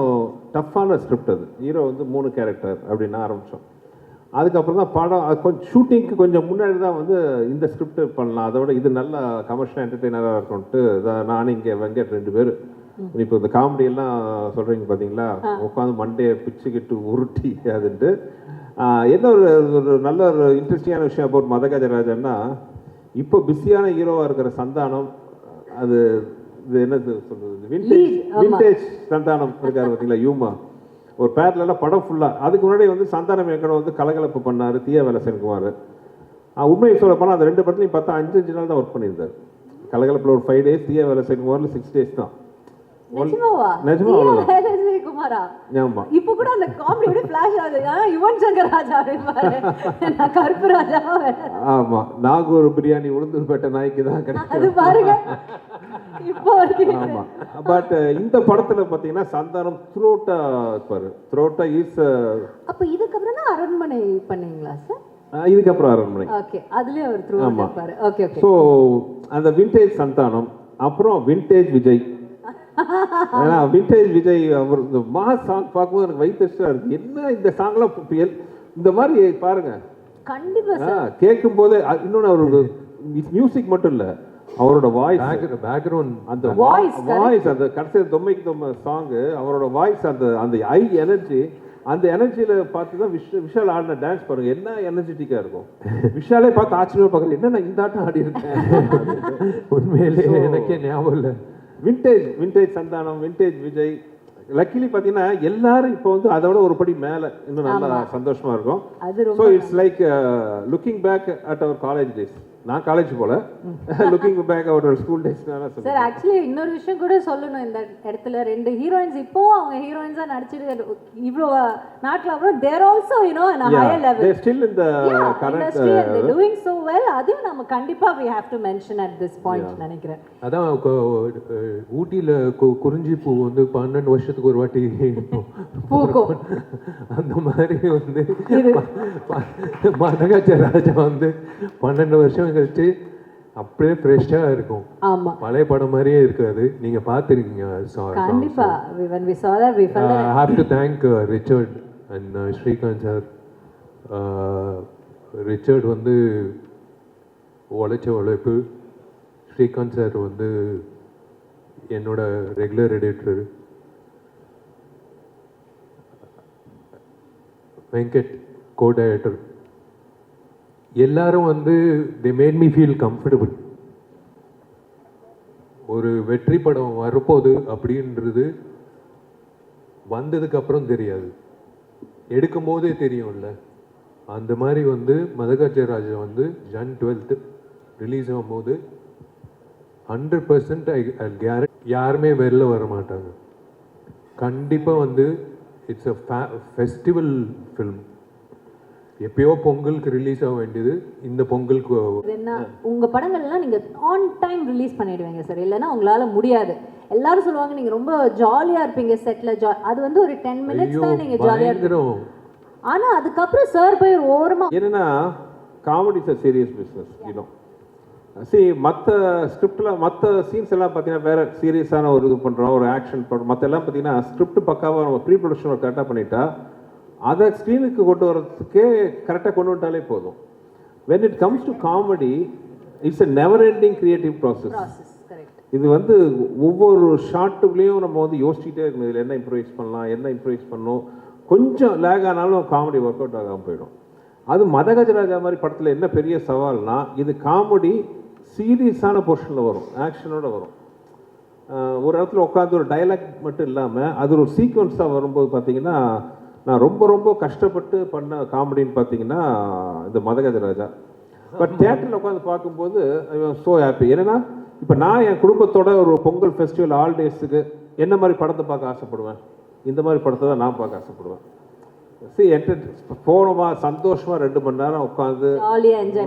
டஃப்பான ஸ்கிரிப்ட். அது ஹீரோ வந்து 3 கேரக்டர் அப்படின்னு ஆரம்பித்தோம். அதுக்கப்புறம் தான் படம் அது கொஞ்சம் ஷூட்டிங்க்கு கொஞ்சம் முன்னாடி தான் வந்து இந்த ஸ்கிரிப்ட் பண்ணலாம், அதை விட இது நல்ல கமர்ஷியல் என்டர்டெய்னராக இருக்கும்ட்டு நானும் இங்கே வெங்கட் 2 பேர் இப்போ இந்த காமெடியெல்லாம் சொல்கிறீங்க பார்த்தீங்களா, உட்காந்து மண்டையை பிச்சுக்கிட்டு உருட்டி அதுன்ட்டு. என்ன ஒரு நல்ல ஒரு இன்ட்ரெஸ்டிங்கான விஷயம் அபவுட் மதகஜராஜன்னா, இப்போ பிஸியான ஹீரோவாக இருக்கிற சந்தானம், அது இது என்னது சொல்கிறது, விண்டேஜ் சந்தானம் இருக்காரு பார்த்தீங்களா, யூமா ஒரு பேர்லாம் படம் ஃபுல்லாக. அதுக்கு முன்னாடி வந்து சந்தானம் எங்கட வந்து கலகலப்பு பண்ணார் தீயா வேலை செஞ்சுக்குவார். உண்மையை சொல்ல போனால் அந்த 2 படத்துலையும் பார்த்தா 5 நாள் தான் ஒர்க் பண்ணியிருந்தார். கலகலப்பில் ஒரு 5 டேஸ், தீயா வேலை செஞ்சுக்குவாரில் 6 டேஸ் தான். இப்ப கூட அந்த காமெடி ஃபிளாஷ் ஆகுது, யுவன் சங்கர் ராஜா நான் கருப்பு ராஜா. ஆமா, நாகூர் பிரியாணி உளுந்தூர்பேட்டை நாய்க்கு தான் கிடைக்கும் பாருங்க இப்போ. ஆமா, பட் இந்த படத்துல பாத்தீங்கன்னா சந்தானம் த்ரோட்டா இருப்பாரு. த்ரோட்டா இஸ் அப்ப இதுக்கப்புறம் தான் அரண்மனை பண்ணீங்களா சார்? இதுக்கப்புறம் அரண்மனை. ஓகே, அதுலயே அவர் த்ரோட்டா இருப்பாரு. Okay okay. ஸோ அந்த விண்டேஜ் சந்தானம், அப்புறம் விண்டேஜ் விஜய். ஏன்னா விண்டேஜ் விஜய் அவர் இந்த மாஸ் சாங் பார்க்கும்போது எனக்கு வைத்தஸ்டா இருக்கு. என்ன இந்த சாங்லாம் இந்த மாதிரி பாருங்க, கண்டிப்பா சார் கேட்கும் போது. இன்னொன்று அவரோட மியூசிக் மட்டும் இல்ல, அவரோட வாய்ஸ், பேக்ரவுண்ட், அந்த வாய்ஸ், அந்த கடைசி தொம்மைக்கு தொம்மை சாங், அவரோட வாய்ஸ், அந்த ஐ எனர்ஜி, அந்த எனர்ஜியில பார்த்து தான் விஷால் ஆடின டான்ஸ் பாருங்க, என்ன எனர்ஜெட்டிக்கா இருக்கும். விஷாலே பார்த்து ஆச்சரியமா பார்க்கல, என்ன நான் இந்த ஆட்டம் ஆடி இருக்கேன். உண்மையிலேயே எனக்கே ஞாபகம் இல்லை. Vintage Santhanam, vintage Vijay. Luckily பார்த்தீங்கன்னா எல்லாரும் இப்போ வந்து அதோட ஒரு படி மேலே, இன்னும் நல்லா சந்தோஷமா இருக்கும். So it's like looking back at our college days. நான் காலேஜ் போல, looking back our school days. Sir actually இன்னொரு விஷயம் கூட சொல்லணும் இந்த இடத்துல, 2 ஹீரோயின்ஸ் இப்போவும் அவங்க ஹீரோயின்ஸா நடிச்சிட்டு இவ்வளோ நாட்கள் அப்புறம் there also you know an higher level, they still in the current industry and they're doing so well. அதையும் நம்ம கண்டிப்பா we have to mention at this point நினைக்கிறேன். அதான் ஊட்டியில குறிஞ்சி பூ வந்து 12 வருஷத்துக்கு ஒரு வாட்டி பூக்கும். அந்த மாதிரி வந்து மதகஜராஜா வந்து 12 வருஷம் கழிச்சு அப்படியே ஃப்ரெஷ்ஷாக இருக்கும். ஆமா, பழைய படம் மாதிரியே இருக்காது. நீங்க பார்த்துருக்கீங்க கண்டிப்பா. when we saw that we felt I have to thank Richard and Srikanth sir. Richard வந்து உழைச்ச உழைப்பு, ஸ்ரீகாந்த் சார் வந்து என்னோட regular editor, Venkat co director, எல்லாரும் வந்து they made me feel comfortable. ஒரு வெற்றி படம் வரப்போகுது அப்படின்றது வந்ததுக்கு அப்புறம் தெரியாது, எடுக்கும் போதே தெரியும்ல. அந்த மாதிரி வந்து மதகஜராஜா வந்து Jan 12th ரிலீஸ் ஆகும்போது 100% ஐ கேரண்டி யாருமே வெளில வர மாட்டாங்க. கண்டிப்பாக வந்து இட்ஸ் அ ஃபெஸ்டிவல் ஃபில்ம். எப்பயோ பொங்கலுக்கு ரிலீஸ் ஆக வேண்டியது இந்த பொங்கலுக்கு. என்ன உங்க படங்கள்லாம் நீங்க ஆன் டைம் ரிலீஸ் பண்ணிடுவீங்க சார், இல்லைன்னா உங்களால முடியாது. எல்லாரும் சொல்லுவாங்க நீங்க ரொம்ப ஜாலியா இருப்பீங்க செட்ல, அது வந்து ஒரு 10 minutes தான் நீங்க ஜாலியா இருக்கீங்க. ஆனா அதுக்கப்புறம் சார் போய் ஒரு ஓரமா என்னன்னா comedy is a serious business, you know. மற்ற ஸ்கிரிப்டில் மற்ற சீன்ஸ் எல்லாம் பார்த்தீங்கன்னா வேறு சீரியஸான ஒரு இது பண்ணுறோம், ஒரு ஆக்ஷன் பண்ணுறோம். மற்ற எல்லாம் பார்த்தீங்கன்னா ஸ்கிரிப்ட் பக்காவாக நம்ம ப்ரீ ப்ரொடக்ஷன் கரெக்டாக பண்ணிட்டா அதை ஸ்க்ரீனுக்கு கொண்டு வரதுக்கே கரெக்டாக கொண்டு வந்துட்டாலே போதும். When it comes to comedy it's a never ending creative process. இது வந்து ஒவ்வொரு ஷார்ட்டுக்குள்ளேயும் நம்ம வந்து யோசிச்சுட்டே இருக்கணும், இதில் என்ன இம்ப்ரூவைஸ் பண்ணலாம், என்ன இம்ப்ரூவைஸ் பண்ணணும். கொஞ்சம் லேக் ஆனாலும் காமெடி ஒர்க் அவுட் ஆகாமல் போயிடும். அது மதகஜராஜா மாதிரி படத்தில் என்ன பெரிய சவால்னா, இது காமெடி சீரியஸான போர்ஷனில் வரும், ஆக்ஷனோட வரும். ஒரு இடத்துல உட்காந்து ஒரு டைலாக் மட்டும் இல்லாமல் அது ஒரு சீக்வன்ஸாக வரும்போது பார்த்தீங்கன்னா, நான் ரொம்ப ரொம்ப கஷ்டப்பட்டு பண்ண காமெடின்னு பார்த்தீங்கன்னா இந்த மதகஜராஜா. பட் தியேட்டரில் உட்காந்து பார்க்கும்போது ஸோ ஹாப்பி. ஏன்னா இப்போ நான் என் குடும்பத்தோட ஒரு பொங்கல் ஃபெஸ்டிவல் ஆல் டேஸுக்கு என்ன மாதிரி படத்தை பார்க்க ஆசைப்படுவேன், இந்த மாதிரி படத்தை தான் நான் பார்க்க ஆசைப்படுவேன். போனோமா சந்தோஷமாக 2 மணி நேரம் உட்காந்து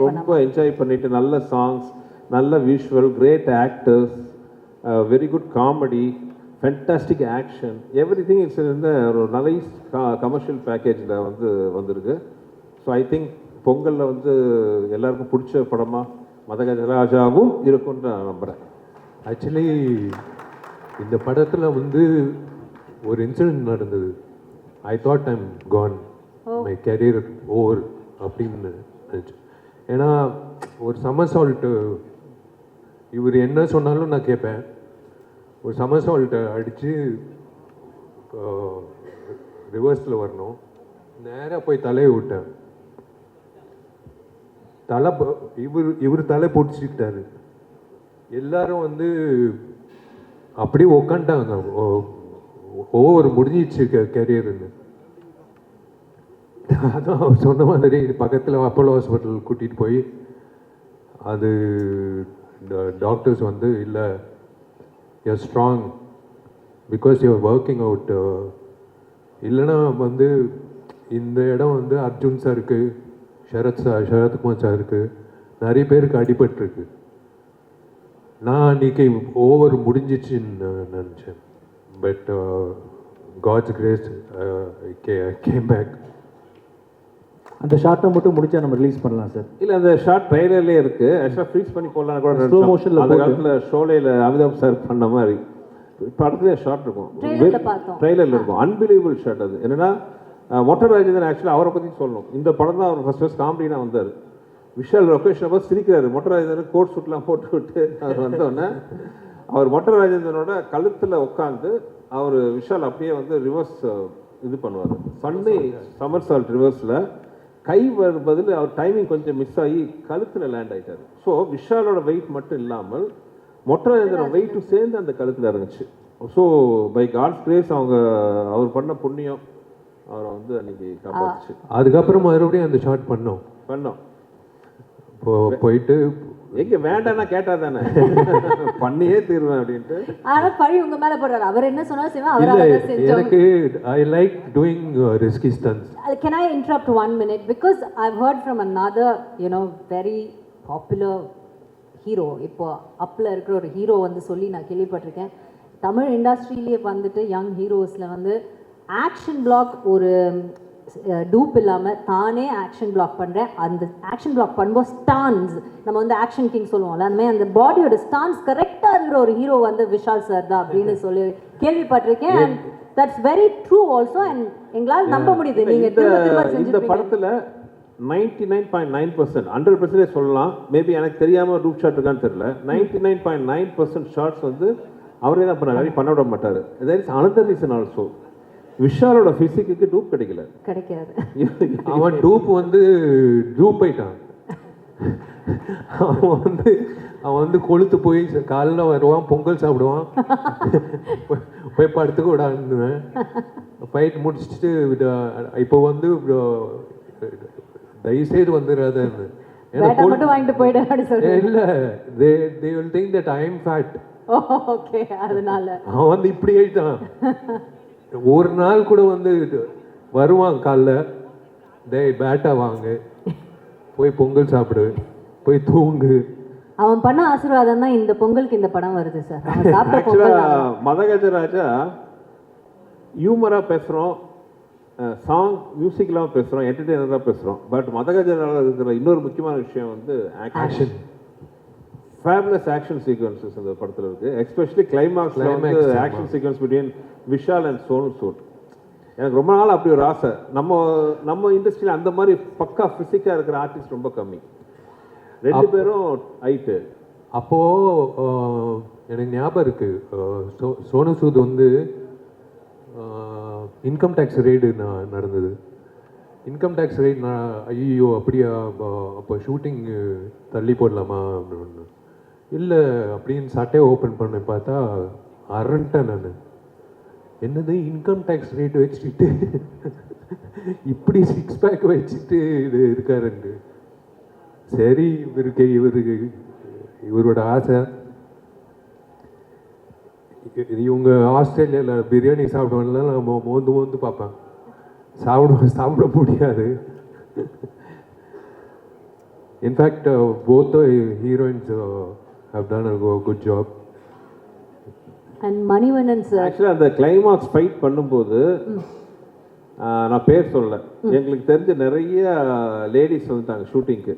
ரொம்ப என்ஜாய் பண்ணிட்டு, நல்ல சாங்ஸ், நல்ல visual, great actors, very good comedy, fantastic action, every thing இந்த ஒரு நைஸ் கமர்ஷியல் பேக்கேஜில் வந்து வந்திருக்கு. ஸோ ஐ திங்க் பொங்கலில் வந்து எல்லாருக்கும் பிடிச்ச படமாக மதகஜராஜாவும் இருக்கும்னு நான் நம்புகிறேன். ஆக்சுவலி இந்த படத்தில் வந்து ஒரு இன்சிடென்ட் நடந்தது. I thought I'm gone, my career over அப்படின்னு நினச்சேன். ஏன்னா ஒரு சமர்சால்ட்டு இவர் என்ன சொன்னாலும் நான் கேட்பேன். ஒரு சமர்சால்ட்டை அடித்து ரிவர்ஸில் வரணும், நேராக போய் தலையை விட்டேன். தலை இவர் தலை பிடிச்சிக்கிட்டாரு. எல்லாரும் வந்து அப்படியே உக்காண்டாங்க, ஓவர் முடிஞ்சிச்சு கெரியர்னு. அதான் அவர் சொன்ன மாதிரி பக்கத்தில் அப்போலோ ஹாஸ்பிட்டல் கூட்டிகிட்டு போய் அது டாக்டர்ஸ் வந்து இல்லை, you're strong because you're working out. இல்லைன்னா வந்து இந்த இடம் வந்து அர்ஜுன் சாருக்கு, சரத்குமார் சாருக்கு நிறைய பேருக்கு அடிபட்டிருக்கு. நான் அன்றைக்கி ஓவர் முடிஞ்சிச்சுன்னு நினச்சேன். But God's grace came back. அந்த ஷார்ட்டை மட்டும் முடிச்சா நம்ம ரிலீஸ் பண்ணலாம் சார். இல்லை, அந்த ஷார்ட் ட்ரைலர்லேயே இருக்குது. ஆக்சுவலாக ஃப்ரீஸ் பண்ணி போடலாம் கூட. ஸ்லோ மோஷனில் அந்த காலத்தில் ஷோலையில் அமிதாப் சார் பண்ண மாதிரி படத்துலேயே ஷார்ட் இருக்கும், ட்ரைலரில் இருக்கும். அன்பிலீவபிள் ஷார்ட் அது. என்னென்னா மொட்டை ராஜேந்திரன் ஆக்சுவலாக அவரை பற்றி சொல்லணும். இந்த படம் தான் அவர் ஃபர்ஸ்ட் காமெடினா வந்தார். விஷால் லொக்கேஷனை பார்த்து சிரிக்கிறாரு. மொட்டை ராஜேந்திரன் கோட் சூட்லாம் போட்டு விட்டு அவர் வந்தோடனே அவர் மொட்டை ராஜேந்திரனோட கழுத்தில் உட்காந்து அவர் விஷால் அப்படியே வந்து ரிவர்ஸ் இது பண்ணுவார். ஃபன்னி சமர்சால்ட் ரிவர்ஸில் கை பதில் அவர் டைமிங் கொஞ்சம் மிஸ் ஆகி கழுத்தில் லேண்ட் ஆகிட்டார். ஸோ விஷாலோட வெயிட் மட்டும் இல்லாமல் மொட்டை ராஜேந்திரன் வெயிட்டும் சேர்ந்து அந்த கழுத்தில் இறங்குச்சு. ஸோ பை காட்ஸ் கிரேஸ் அவர் பண்ண புண்ணியம் அவரை வந்து அன்னைக்கு காப்பாற்றுச்சு. அதுக்கப்புறம் மறுபடியும் அந்த ஷார்ட் பண்ணோம். போயிட்டு எங்க வேண்டாம்னா கேட்டா தானே பண்ணியே தீர்வேன் அப்படின்ட்டு. ஆனா பழி உங்க மேல போடுறாரு. அவர் என்ன சொன்னாலும் செய்வேன். அவர் எனக்கு I like doing risky stunts. Can I interrupt 1 minute? Because I've heard from another, very popular hero. இப்போ அப்ல இருக்கிற ஒரு ஹீரோ வந்து சொல்லி நான் கேள்விப்பட்டிருக்கேன். தமிழ் இண்டஸ்ட்ரியிலேயே வந்துட்டு யங் ஹீரோஸில் வந்து ஆக்ஷன் பிளாக் ஒரு டூப் இல்லாமல் தானே ஆக்ஷன் பிளாக் பண்ணுறேன். அந்த ஆக்ஷன் பிளாக் பண்ணும்போது ஸ்டான்ஸ், நம்ம வந்து ஆக்ஷன் கிங் சொல்லுவோம்ல, அந்த மாதிரி அந்த பாடியோட ஸ்டான்ஸ் கரெக்டாக இருக்கிற ஒரு ஹீரோ வந்து விஷால் சார் தான் அப்படின்னு சொல்லி கேள்விப்பட்டிருக்கேன். And that's very true also. And எங்களால் நம்ப முடியுது. நீங்கள் இந்த படத்தில் 99.9% 100% சொல்லலாம். மேபி எனக்கு தெரியாமல் டூப் ஷாட் இருக்கான்னு தெரியல. 99.9% ஷார்ட்ஸ் வந்து அவரே தான் பண்ண பண்ண விட மாட்டார். There is another reason also. விஷாலோட பிசிக்கு டூப் கிடைக்காது. அவன் டூப் வந்து டூப் ஆயிட்டான். அவன் வந்து கொளுத்து போய் காலைல வருவான், பொங்கல் சாப்பிடுவான், போய் படுத்துக்க விடாதுவேன். ஃபைட் முடிச்சுட்டு இப்போ வந்து தயவுசெய்து வந்துடாதுன்னு. இல்லை, they will think that I am fat. அவன் வந்து இப்படி ஆயிட்டான். ஒரு நாள் கூட வந்து வருவான் காலைல, பேட்டா வாங்க, போய் பொங்கல் சாப்பிடு, போய் தூங்கு. அவன் பண்ண ஆசீர்வாதம் தான் இந்த பொங்கலுக்கு இந்த படம் வருது சார். மதகஜராஜா ஹியூமரா பேசுறோம், சாங் மியூசிக்லாம் பேசுறோம், என்டர்டெய்னராக பேசுறோம். பட் மதகஜராஜா இருக்கிற இன்னொரு முக்கியமான விஷயம் வந்து ஆக்ஷன். ஃபேபுலஸ் ஆக்ஷன் சீக்வன்சஸ் இந்த படத்தில் இருக்கு. எஸ்பெஷலி கிளைமாக்ஸ்ல வந்து action sequence between Vishal and Sonu Sood. எனக்கு ரொம்ப நாள் அப்படி ஒரு ஆசை. நம்ம இண்டஸ்ட்ரியில் அந்த மாதிரி பக்கா ஃபிசிக்காக இருக்கிற ஆர்டிஸ்ட் ரொம்ப கம்மி. ரெண்டு பேரும் ஹைட்டு. அப்போது எனக்கு ஞாபகம் இருக்கு, சோனு சூத் வந்து இன்கம் டேக்ஸ் ரெய்டு நடந்தது. இன்கம் டேக்ஸ் ரெய்ட் ஐயோ அப்படியா, அப்போ ஷூட்டிங் தள்ளி போடலாமா அப்படின்னு. இல்லை அப்படின்னு சட்டையை ஓப்பன் பண்ண பார்த்தா அரண்டேன் நான். என்னது இன்கம் டேக்ஸ் ரேட் வச்சுட்டு இப்படி 6 பேக் வச்சுட்டு இது இருக்காருண்டு. சரி, இவரோட ஆசை. இவங்க ஆஸ்திரேலியாவில் பிரியாணி சாப்பிடுவாங்கலாம் நான் மோந்து பார்ப்பேன். சாப்பிட முடியாது. In fact both the heroines have done a good job. And Manivannan sir, actually அந்த கிளைமாக்ஸ் ஃபைட் பண்ணும்போது நான் பேர் சொல்லல, எங்களுக்கு தெரிஞ்ச நிறைய லேடிஸ் வந்துட்டாங்க ஷூட்டிங்க்கு.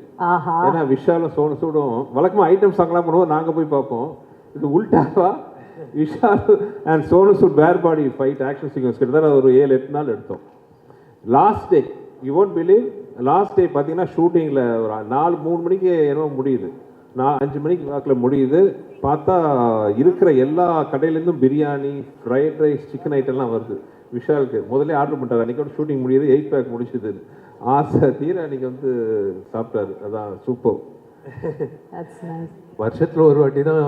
ஏன்னா விஷாலும் சோனு சூடும் வழக்கமாக ஐட்டம் சாங்லாம் பண்ணுவோம், நாங்கள் போய் பார்ப்போம். இது உல்டாவா விஷால் அண்ட் சோனு சூட் பேர் பாடி ஃபைட் ஆக்ஷன் சீக்வன்ஸ் கிட்டத்தட்ட ஒரு 7-8 நாள் எடுத்தோம். Last day you won't believe, last day பார்த்தீங்கன்னா ஷூட்டிங்கில் ஒரு 3 மணிக்கு என்னவோ முடியுது, 5 மணிக்கு வாக்கில் முடியுது. பார்த்தா இருக்கிற எல்லா கடையிலேருந்தும் பிரியாணி, ஃப்ரைட் ரைஸ், சிக்கன் ஐட்டம்லாம் வருது. விஷாலுக்கு முதல்ல ஆர்டர் பண்ணிட்டார். அன்றைக்கோட ஷூட்டிங் முடியுது, 8 பேக் முடிச்சுது. ஆசை தீர அன்றைக்கி வந்து சாப்பிட்டாரு. அதான் சூப்பர். வருஷத்தில் ஒரு வாட்டி தான்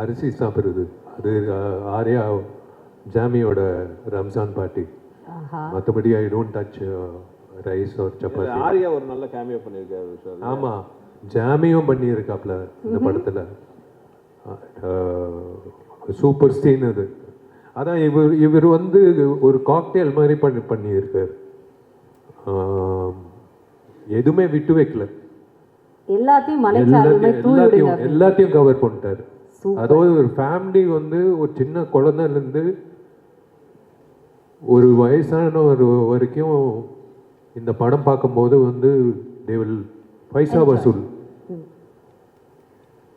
அரிசி சாப்பிட்றது. அது ஆர்யா ஜாமியோட ரம்ஜான் பார்ட்டி. மற்றபடி ஐ டோன்ட் டச் ரைஸ் ஒரு சப்பாத்தி. ஆர்யா ஒரு நல்ல கேமியோ பண்ணியிருக்காரு விஷால். ஆமாம், ஜாமியும் பண்ணியிருக்காப்ல இந்த படத்தில். சூப்பர் சீன் அது. அதான் இவர் வந்து ஒரு காக்டெயில் மாதிரி பண்ணியிருக்கார். எதுவுமே விட்டு வைக்கல, எல்லாத்தையும் கவர் பண்ணிட்டாரு. அதாவது ஒரு ஃபேமிலி வந்து ஒரு சின்ன குழந்தைலேருந்து ஒரு வயசான ஒரு வரைக்கும் இந்த படம் பார்க்கும்போது வந்து they will பைசா வசூல்.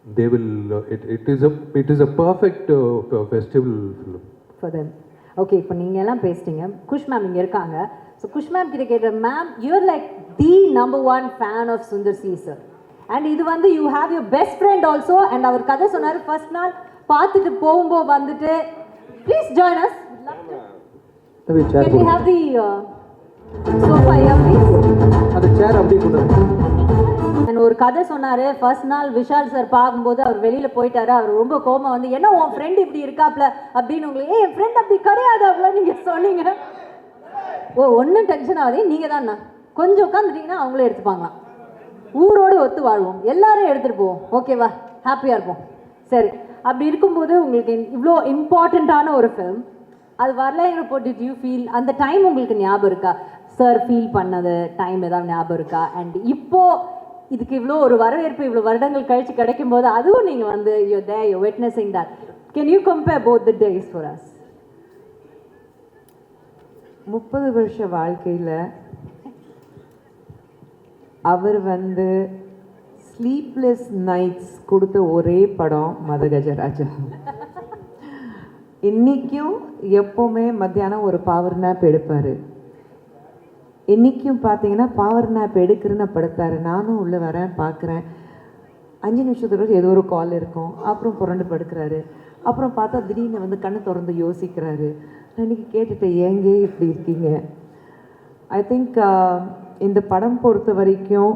They will it is a perfect festival film for them. Okay, இப்போ நீங்க எல்லாம் பேசிட்டீங்க. குஷ் மேம் இங்க இருக்காங்க. ஸோ குஷ் மேம் கிட்ட கேட்ட, ma'am you are like the number 1 fan of Sundar C sir. And இது வந்து you have your best friend also. And அவர் கதை சொன்னார் ஃபர்ஸ்ட் நாள் பார்த்துட்டு போகும்போது வந்துட்டு please join us. Can we have the sofa here please? அந்த சேர் அப்படியே கொண்டு அண்ட் ஒரு கதை சொன்னார். ஃபர்ஸ்ட் நாள் விஷால் சார் பார்க்கும்போது அவர் வெளியில் போயிட்டாரு. அவர் ரொம்ப கோபம் வந்து, என்ன உன் ஃப்ரெண்ட் இப்படி இருக்காப்ல அப்படின்னு உங்களுக்கு, என் ஃப்ரெண்ட் அப்படி கிடையாது அப்படிலாம் நீங்கள் சொன்னீங்க. ஓ ஒன்றும் டென்ஷன் ஆகுது, நீங்கள் தான்ண்ணா கொஞ்சம் உட்காந்துட்டீங்கன்னா அவங்களே எடுத்துப்பாங்களாம். ஊரோடு ஒத்து வாழ்வோம், எல்லாரும் எடுத்துகிட்டு போவோம், ஓகேவா, ஹாப்பியாக இருப்போம். சரி, அப்படி இருக்கும்போது உங்களுக்கு இவ்வளோ இம்பார்ட்டண்ட்டான ஒரு ஃபிலிம் அது வரலைங்கிறப்போ டிட் யூ ஃபீல், அந்த டைம் உங்களுக்கு ஞாபகம் இருக்கா சார்? ஃபீல் பண்ணது டைம் ஏதாவது ஞாபகம் இருக்கா? அண்ட் இப்போது இதுக்கு இவ்வளோ ஒரு வரவேற்பு இவ்வளோ வருடங்கள் கழித்து கிடைக்கும் போது அதுவும் நீங்கள் வந்து you're witnessing that. Can you compare both the days for us? 30 வருஷ வாழ்க்கையில் அவர் வந்து ஸ்லீப்லெஸ் நைட்ஸ் கொடுத்த ஒரே படம் மதகஜராஜா. இன்றைக்கும் எப்போவுமே மத்தியானம் ஒரு பவர் நேப் எடுப்பார். இன்றைக்கும் பார்த்தீங்கன்னா பவர் நேப் எடுக்கிறேன்னு படுத்தார். நானும் உள்ளே வரேன், பார்க்குறேன், 5 நிமிஷத்துக்கு ஏதோ ஒரு கால் இருக்கும், அப்புறம் புரண்டு படுக்கிறாரு. அப்புறம் பார்த்தா திடீர்னு வந்து கண்ணை திறந்து யோசிக்கிறாரு. நான் இன்றைக்கி கேட்டுட்டேன், ஏங்க இப்படி இருக்கீங்க? ஐ திங்க் இந்த படம் பொறுத்த வரைக்கும்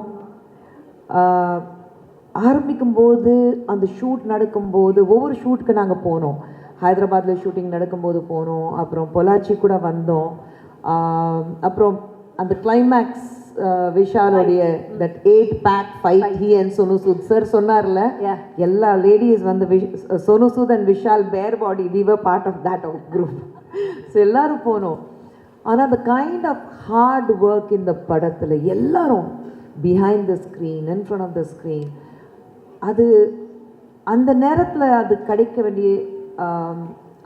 ஆரம்பிக்கும்போது அந்த ஷூட் நடக்கும்போது ஒவ்வொரு ஷூட்டுக்கு நாங்கள் போனோம். ஹைதராபாத்தில் ஷூட்டிங் நடக்கும்போது போனோம், அப்புறம் பொள்ளாச்சி கூட வந்தோம். அப்புறம் அந்த கிளைமேக்ஸ் விஷாலோடைய that 8 pack fight he and Sonu Sood sir சொன்னார்ல, எல்லா லேடிஸ் வந்து Sonu Sood and Vishal bare body, we were part of that group. So எல்லோரும் போனோம். ஆனால் அந்த கைண்ட் ஆஃப் ஹார்ட் ஒர்க் இந்த படத்தில் எல்லாரும் behind the screen, in front of the screen, அது அந்த நேரத்தில் அது கிடைக்க வேண்டிய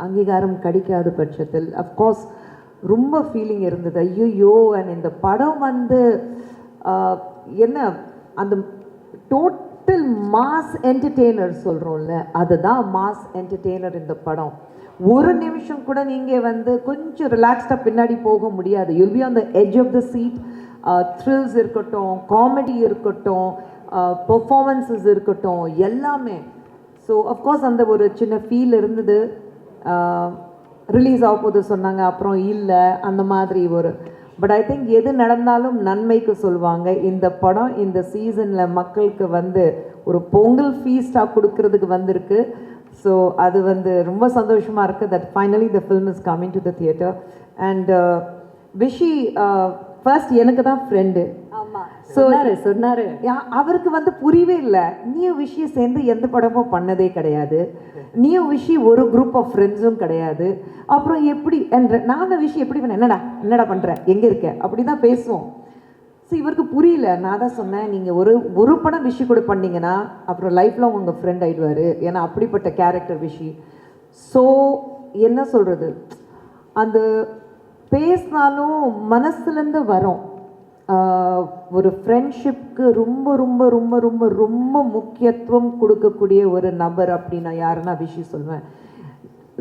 அங்கீகாரம் கிடைக்காத பட்சத்தில் அஃப்கோர்ஸ் ரொம்ப ஃபீலிங் இருந்தது. ஐயோ, அண்ட் இந்த படம் வந்து என்ன அந்த டோட்டல் மாஸ் என்டர்டெய்னர் சொல்கிறோம்ல, அதுதான் மாஸ் என்டர்டெய்னர் இந்த படம். ஒரு நிமிஷம் கூட நீங்கள் வந்து கொஞ்சம் ரிலாக்ஸ்டாக பின்னாடி போக முடியாது. You'll be on the edge of the seat. Thrills இருக்கட்டும், காமெடி இருக்கட்டும், பெர்ஃபார்மன்ஸஸ் இருக்கட்டும், எல்லாமே. ஸோ அஃப்கோர்ஸ் அந்த ஒரு சின்ன ஃபீல் இருந்தது. ரிலீஸ் ஆகும்போது சொன்னாங்க, அப்புறம் இல்லை அந்த மாதிரி ஒரு. பட் ஐ திங்க் எது நடந்தாலும் நன்மைக்கு சொல்லுவாங்க. இந்த படம் இந்த சீசனில் மக்களுக்கு வந்து ஒரு பொங்கல் ஃபீஸ்டாக கொடுக்கறதுக்கு வந்திருக்கு. ஸோ அது வந்து ரொம்ப சந்தோஷமாக இருக்குது that finally the film is coming to the theatre. And Vichy first எனக்கு தான் ஃப்ரெண்டு. சொன்னாரு அவருக்கு வந்து புரியவே இல்லை, நீயும் விஷயம் சேர்ந்து எந்த படமும் பண்ணதே கிடையாது, நீயும் விஷயம் ஒரு குரூப் ஆஃப் ஃப்ரெண்ட்ஸும் கிடையாது, அப்புறம் எப்படி என்ற நானும் விஷயம் எப்படி பண்ண, என்னடா பண்ணுற, எங்கே இருக்க, அப்படி தான் பேசுவோம். ஸோ இவருக்கு புரியல. நான் தான் சொன்னேன், நீங்கள் ஒரு படம் விஷயம் கூட பண்ணிங்கன்னா அப்புறம் லைஃப்பில் உங்கள் ஃப்ரெண்ட் ஆகிடுவார், ஏன்னா அப்படிப்பட்ட கேரக்டர் விஷி. ஸோ என்ன சொல்கிறது, அந்த பேசினாலும் மனசுலேருந்து வரோம். ஒரு ஃப்ரெண்ட்ஷிப்க்கு ரொம்ப ரொம்ப ரொம்ப ரொம்ப ரொம்ப முக்கியத்துவம் கொடுக்கக்கூடிய ஒரு நபர் அப்படின்னு நான் யாருன்னா விஷி சொல்வேன்.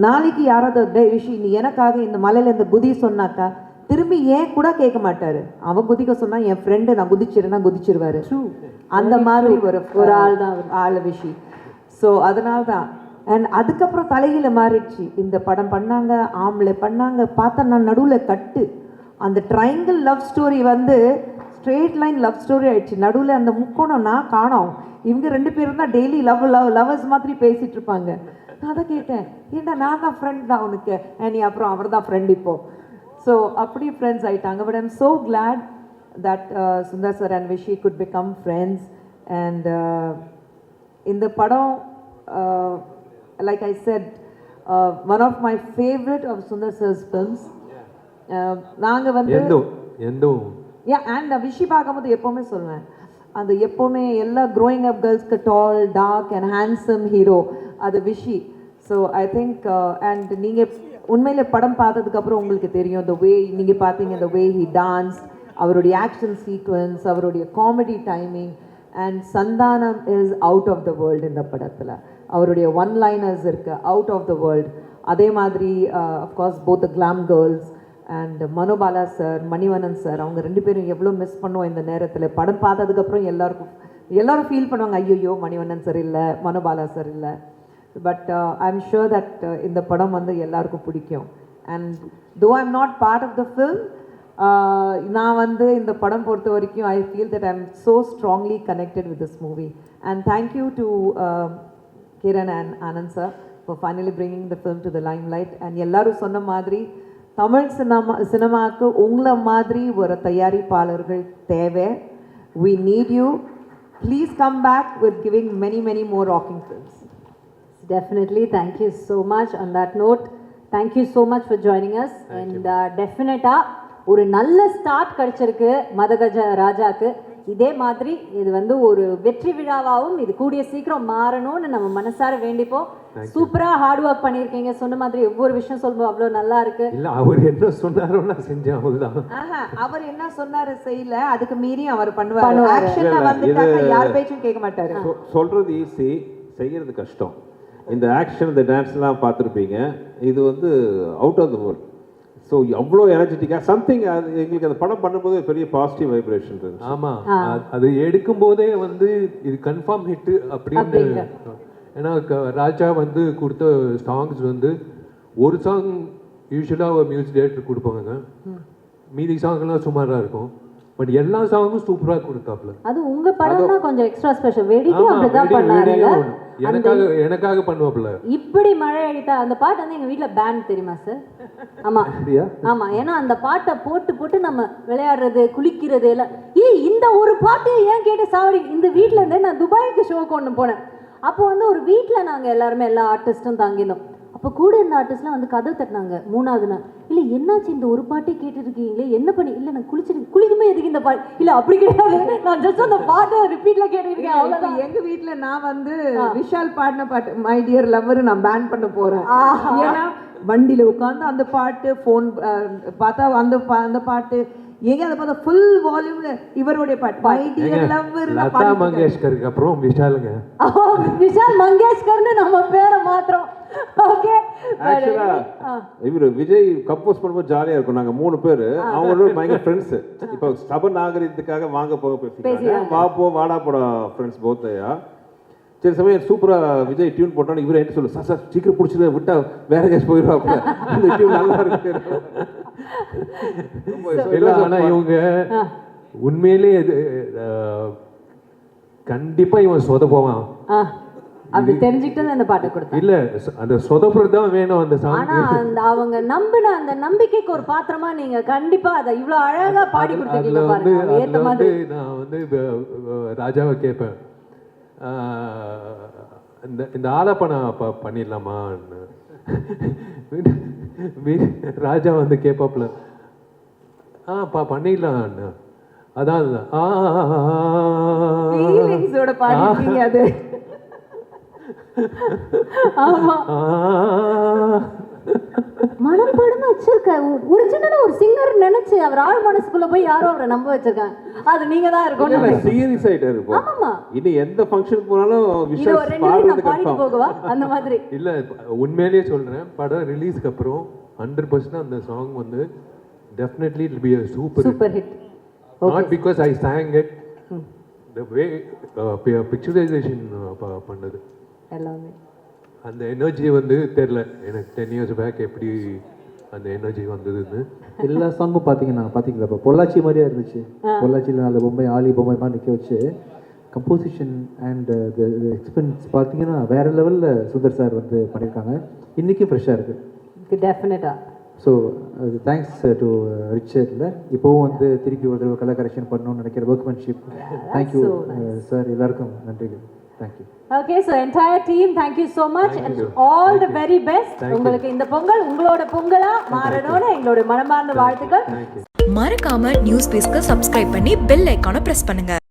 நாளைக்கு யாராவது டே விஷி நீ எனக்காக இந்த மலையில் இந்த குதி சொன்னாக்கா திரும்பி ஏன் கூட கேட்க மாட்டாரு. அவன் குதிக்க சொன்னா என் ஃப்ரெண்டு நான் குதிச்சிருன்னா குதிச்சிருவாரு. அந்த மாதிரி ஒரு ஆள் தான் ஆள் விஷி. ஸோ அதனால தான் அண்ட் அதுக்கப்புறம் தலையில மாறிடுச்சு. இந்த படம் பண்ணாங்க, ஆம்பளை பண்ணாங்க, பார்த்தா நான் நடுவில் கட்டு. அந்த ட்ரையாங்கிள் லவ் ஸ்டோரி வந்து ஸ்ட்ரெயிட் லைன் லவ் ஸ்டோரி ஆயிடுச்சு. நடுவில் அந்த முக்கோணம் நான் காணோம். இவங்க 2 பேரும் தான் டெய்லி லவர்ஸ் மாதிரி பேசிட்டு இருப்பாங்க. நான் அதை கேட்டேன், ஏன்டா நான் தான் ஃப்ரெண்ட் தான் அவனுக்கு, நீ அப்புறம் அவர் தான் ஃப்ரெண்ட் இப்போ. ஸோ அப்படி ஃப்ரெண்ட்ஸ் ஆயிட்டாங்க. But I'm so glad that Sundar sir and Vishi could become friends. And இந்த படம் like I said one of my favourite of Sundar sir's films. நாங்கள் வந்து அண்ட் விஷி பார்க்கும்போது எப்போவுமே சொல்லுவேன், அது எப்போவுமே எல்லா க்ரோயிங் அப் கேர்ள்ஸ்க்கு tall dark and handsome hero அது Vishi. So I think and நீங்கள் உண்மையில் படம் பார்த்ததுக்கப்புறம் உங்களுக்கு தெரியும் த வே நீங்கள் பார்த்தீங்க த வே ஹி டான்ஸ், அவருடைய ஆக்ஷன் சீக்வன்ஸ், அவருடைய comedy timing. And Santhanam is out of the world இந்த படத்தில். அவருடைய ஒன் லைனர்ஸ் இருக்கு அவுட் ஆஃப் த வேர்ல்டு. அதே மாதிரி of course both the glam girls and Manobala sir, Manivannan sir, அவங்க 2 பேரும் எவ்வளோ மிஸ் பண்ணுவோம் இந்த நேரத்தில். படம் பார்த்ததுக்கப்புறம் எல்லாரும் ஃபீல் பண்ணுவாங்க, ஐயோ மணிவண்ணன் சார் இல்லை, மனோபாலா சார் இல்லை. But I am sure that இந்த படம் வந்து எல்லாருக்கும் பிடிக்கும். And though I am not part of the film, நான் வந்து இந்த படம் பொறுத்த வரைக்கும் I feel that I am so strongly connected with this movie. And thank you to Kiran and Anand sir for finally bringing the film to the limelight. அண்ட் எல்லாரும் சொன்ன மாதிரி தமிழ் சினிமாவுக்கு உங்களை மாதிரி ஒரு தயாரிப்பாளர்கள் தேவை. We need you. Please come back with giving many more rocking films. Definitely. Thank you so much. On that note, thank you so much for joining us. And definitely ஒரு நல்ல ஸ்டார்ட் கிடைச்சிருக்கு மதகஜ ராஜாக்கு. இதே மாதிரி இது வந்து ஒரு வெற்றி விழாவாகவும் இது கூடிய சீக்கிரம் மாறணும்னு நம்ம மனசார வேண்டிப்போம். சூப்பரா ஹார்ட் ஒர்க் பண்ணிருக்கீங்க. சொன்ன மாதிரி ஒவ்வொரு விஷயம் சொல்லும்போது அவ்வளோ நல்லா இருக்கு. இல்ல அவர் என்ன சொன்னாரோ நான் செஞ்சேன் அவ்வளவுதான். அவர் என்ன சொன்னாரு செய்யல, அதுக்கு மீறி அவர் பண்ணுவாரு. ஆக்ஷன்ல வந்துட்டாங்க, யார் பேச்சும் கேட்க மாட்டாரு. சொல்றது ஈஸி, செய்யறது கஷ்டம். இந்த ஆக்ஷன் இந்த டான்ஸ்லாம் பார்த்துருப்பீங்க, இது வந்து out of the world. So அவ்வளோ எனர்ஜெட்டிக்காக சம்திங் அது எங்களுக்கு அந்த படம் பண்ணும்போது பெரிய பாசிட்டிவ் வைப்ரேஷன் இருந்துச்சு. ஆமாம், அது எடுக்கும் போதே வந்து இது கன்ஃபார்ம் ஹிட்டு அப்படின்னு. ஏன்னா ராஜா வந்து கொடுத்த சாங்ஸ் வந்து ஒரு சாங் யூஸ்வலாக மியூசிக் டைரக்டர் கொடுப்பாங்க, மீதி சாங்லாம் சுமாராக இருக்கும். பட் எல்லா சாங்கும் சூப்பராக கொடுத்தாப்ல. அது உங்க படம்னா கொஞ்சம் எக்ஸ்ட்ரா ஸ்பெஷல். வெடிக்கு அப்படிதான் பண்ணாரு, எனக்காக பண்ணுவாப்ல. இப்படி மழை அடித்தா அந்த பாட்டு வந்து எங்க வீட்ல பேண்ட் தெரியுமா சார்? ஆமா ஆமா, ஏன்னா அந்த பாட்டை போட்டு நம்ம விளையாடுறது குளிக்கிறது எல்லாம். இந்த ஒரு பாட்டு ஏன் கேட்டு சாவடி. இந்த வீட்ல இருந்து நான் துபாய்க்கு ஷோக்கு ஒன்று போனேன். அப்போ வந்து ஒரு வீட்டில் நாங்கள் எல்லாருமே எல்லா ஆர்டிஸ்ட்டும் தங்கினோம். அப்போ கூட இந்த ஆர்டிஸ்ட்லாம் வந்து கதை தட்டினாங்க 3வது நாள். இல்லை என்னாச்சு இந்த ஒரு பாட்டே கேட்டுருக்கீங்களே, என்ன பண்ணி? இல்லை நான் குளிக்குமே எதுக்கு இந்த பாட்டு? இல்லை அப்படி கிடையாது, நான் ஜஸ்ட் அந்த பாட்டை ரிப்பீட்ல கேட்டுருக்கேன் அவ்வளோதான். எங்கள் வீட்டில் நான் வந்து விஷால் பாடின பாட்டு மை டியர் லவ்வர் நான் பேன் பண்ண போகிறேன். ஏன்னா வண்டியில் உட்காந்து அந்த பாட்டு, ஃபோன் பார்த்தா அந்த பாட்டு, ஏங்க அதை பார்த்தா ஃபுல் வால்யூம்ல இவருடைய பாட்டு மை டியர் லவ்வர். லதா மங்கேஷ்கருக்கு அப்புறம் விஷாலுங்க. விஷால் மங்கேஷ்கர்னு நம்ம பேரை மாத்திரம். ஓகே, ஆக்சுவலா இவரு விஜய் கம்போஸ் பண்ணும்போது ஜாலியா இருக்கும். நாங்க 3 பேர் அவங்களோட பயங்கர ஃப்ரெண்ட்ஸ். இப்போ சப நாகரிகத்துக்காக வாங்க போக பேசிக்கிறாங்க. வா போ வாடா போட ஃப்ரெண்ட்ஸ் போத்தையா. சரி சமயம் சூப்பரா விஜய் டியூன் போட்டோன்னு இவரு என்ன சொல்லு, சார் சீக்கிரம் பிடிச்சத விட்டா வேற கேஸ் போயிடுவாங்க, இந்த டியூன் நல்லா இருக்கு. ஆனா இவங்க உண்மையிலே கண்டிப்பா இவன் சொதப்புவான் அப்படி தெரிஞ்சுக்கிட்டு அந்த பாட்டை கொடுத்தா. இல்ல அந்த சொதப்புறது தான் வேணும் அந்த சாங். ஆனா அந்த அவங்க நம்பின அந்த நம்பிக்கைக்கு ஒரு பாத்திரமா நீங்க கண்டிப்பா அதை இவ்வளவு அழகா பாடி கொடுத்தீங்க பாருங்க. ஏத்த மாதிரி நான் வந்து ராஜாவை கேட்பேன், இந்த ஆலாப்பணம் பண்ணிடலாமான்னு. ராஜா வந்து கேட்பாப்புல, பண்ணிடலான்னு. அதான் பாடிருக்கீங்க அது. ஆமா, மனப்பாடமா வச்சிருக்க ஒரிஜினலா ஒரு சிங்கர் நினைச்சு அவர் ஆழ் மனசுக்குள்ள போய் யாரோ அவரை நம்ப வச்சிருக்காங்க. அது நீங்க தான் இருக்கணும். சீரியஸ் ஆயிட்டாரு இப்போ. ஆமாமா. இனி எந்த ஃபங்க்ஷன் போனாலும் இது ஒரு ரெண்டு பேரும் நான் பாடிட்டு போகவா அந்த மாதிரி. இல்ல உண்மையிலேயே சொல்றேன், படம் ரிலீஸ்க்கு அப்புறம் 100% அந்த சாங் வந்து definitely it will be a super hit. Not because I sang it, the way picturization பண்ணது எல்லாமே அந்த எனர்ஜி வந்து தெரியல எனக்கு 10 years பேக் எப்படி அந்த எனர்ஜி வந்ததுன்னு. எல்லா சாங்கும் பார்த்தீங்கன்னா பார்த்தீங்களா இப்போ பொள்ளாச்சி மாதிரியா இருந்துச்சு. பொள்ளாச்சியில் அந்த பொம்மை ஆலி பொம்மை மாதிரி நிற்க வச்சு கம்போசிஷன் அண்ட் எக்ஸ்பென்ஸ் பார்த்தீங்கன்னா வேற லெவலில் சுந்தர் சார் வந்து பண்ணியிருக்காங்க. இன்றைக்கும் ஃப்ரெஷ்ஷாக இருக்குது. டெஃபினட்டாக. ஸோ அது தேங்க்ஸ் டு ரிச்சர்டில் இப்போவும் வந்து திருப்பி ஒரு தடவை கலர் கரெக்ஷன் பண்ணணும்னு நினைக்கிற ஒர்க்மேன்ஷிப். தேங்க்யூ சார், எல்லாருக்கும் நன்றிகள். Thank you. Okay, so entire team, thank you so much and all the very best. உங்களுக்கு இந்த பொங்கல் உங்களோட பொங்கலா மாறணும்னு எங்களோட மனமார்ந்த வாழ்த்துக்கள். மறக்காம நியூஸ் பேஸ்க்கு சப்ஸ்கிரைப் பண்ணி பெல் ஐகானை பிரஸ் பண்ணுங்க.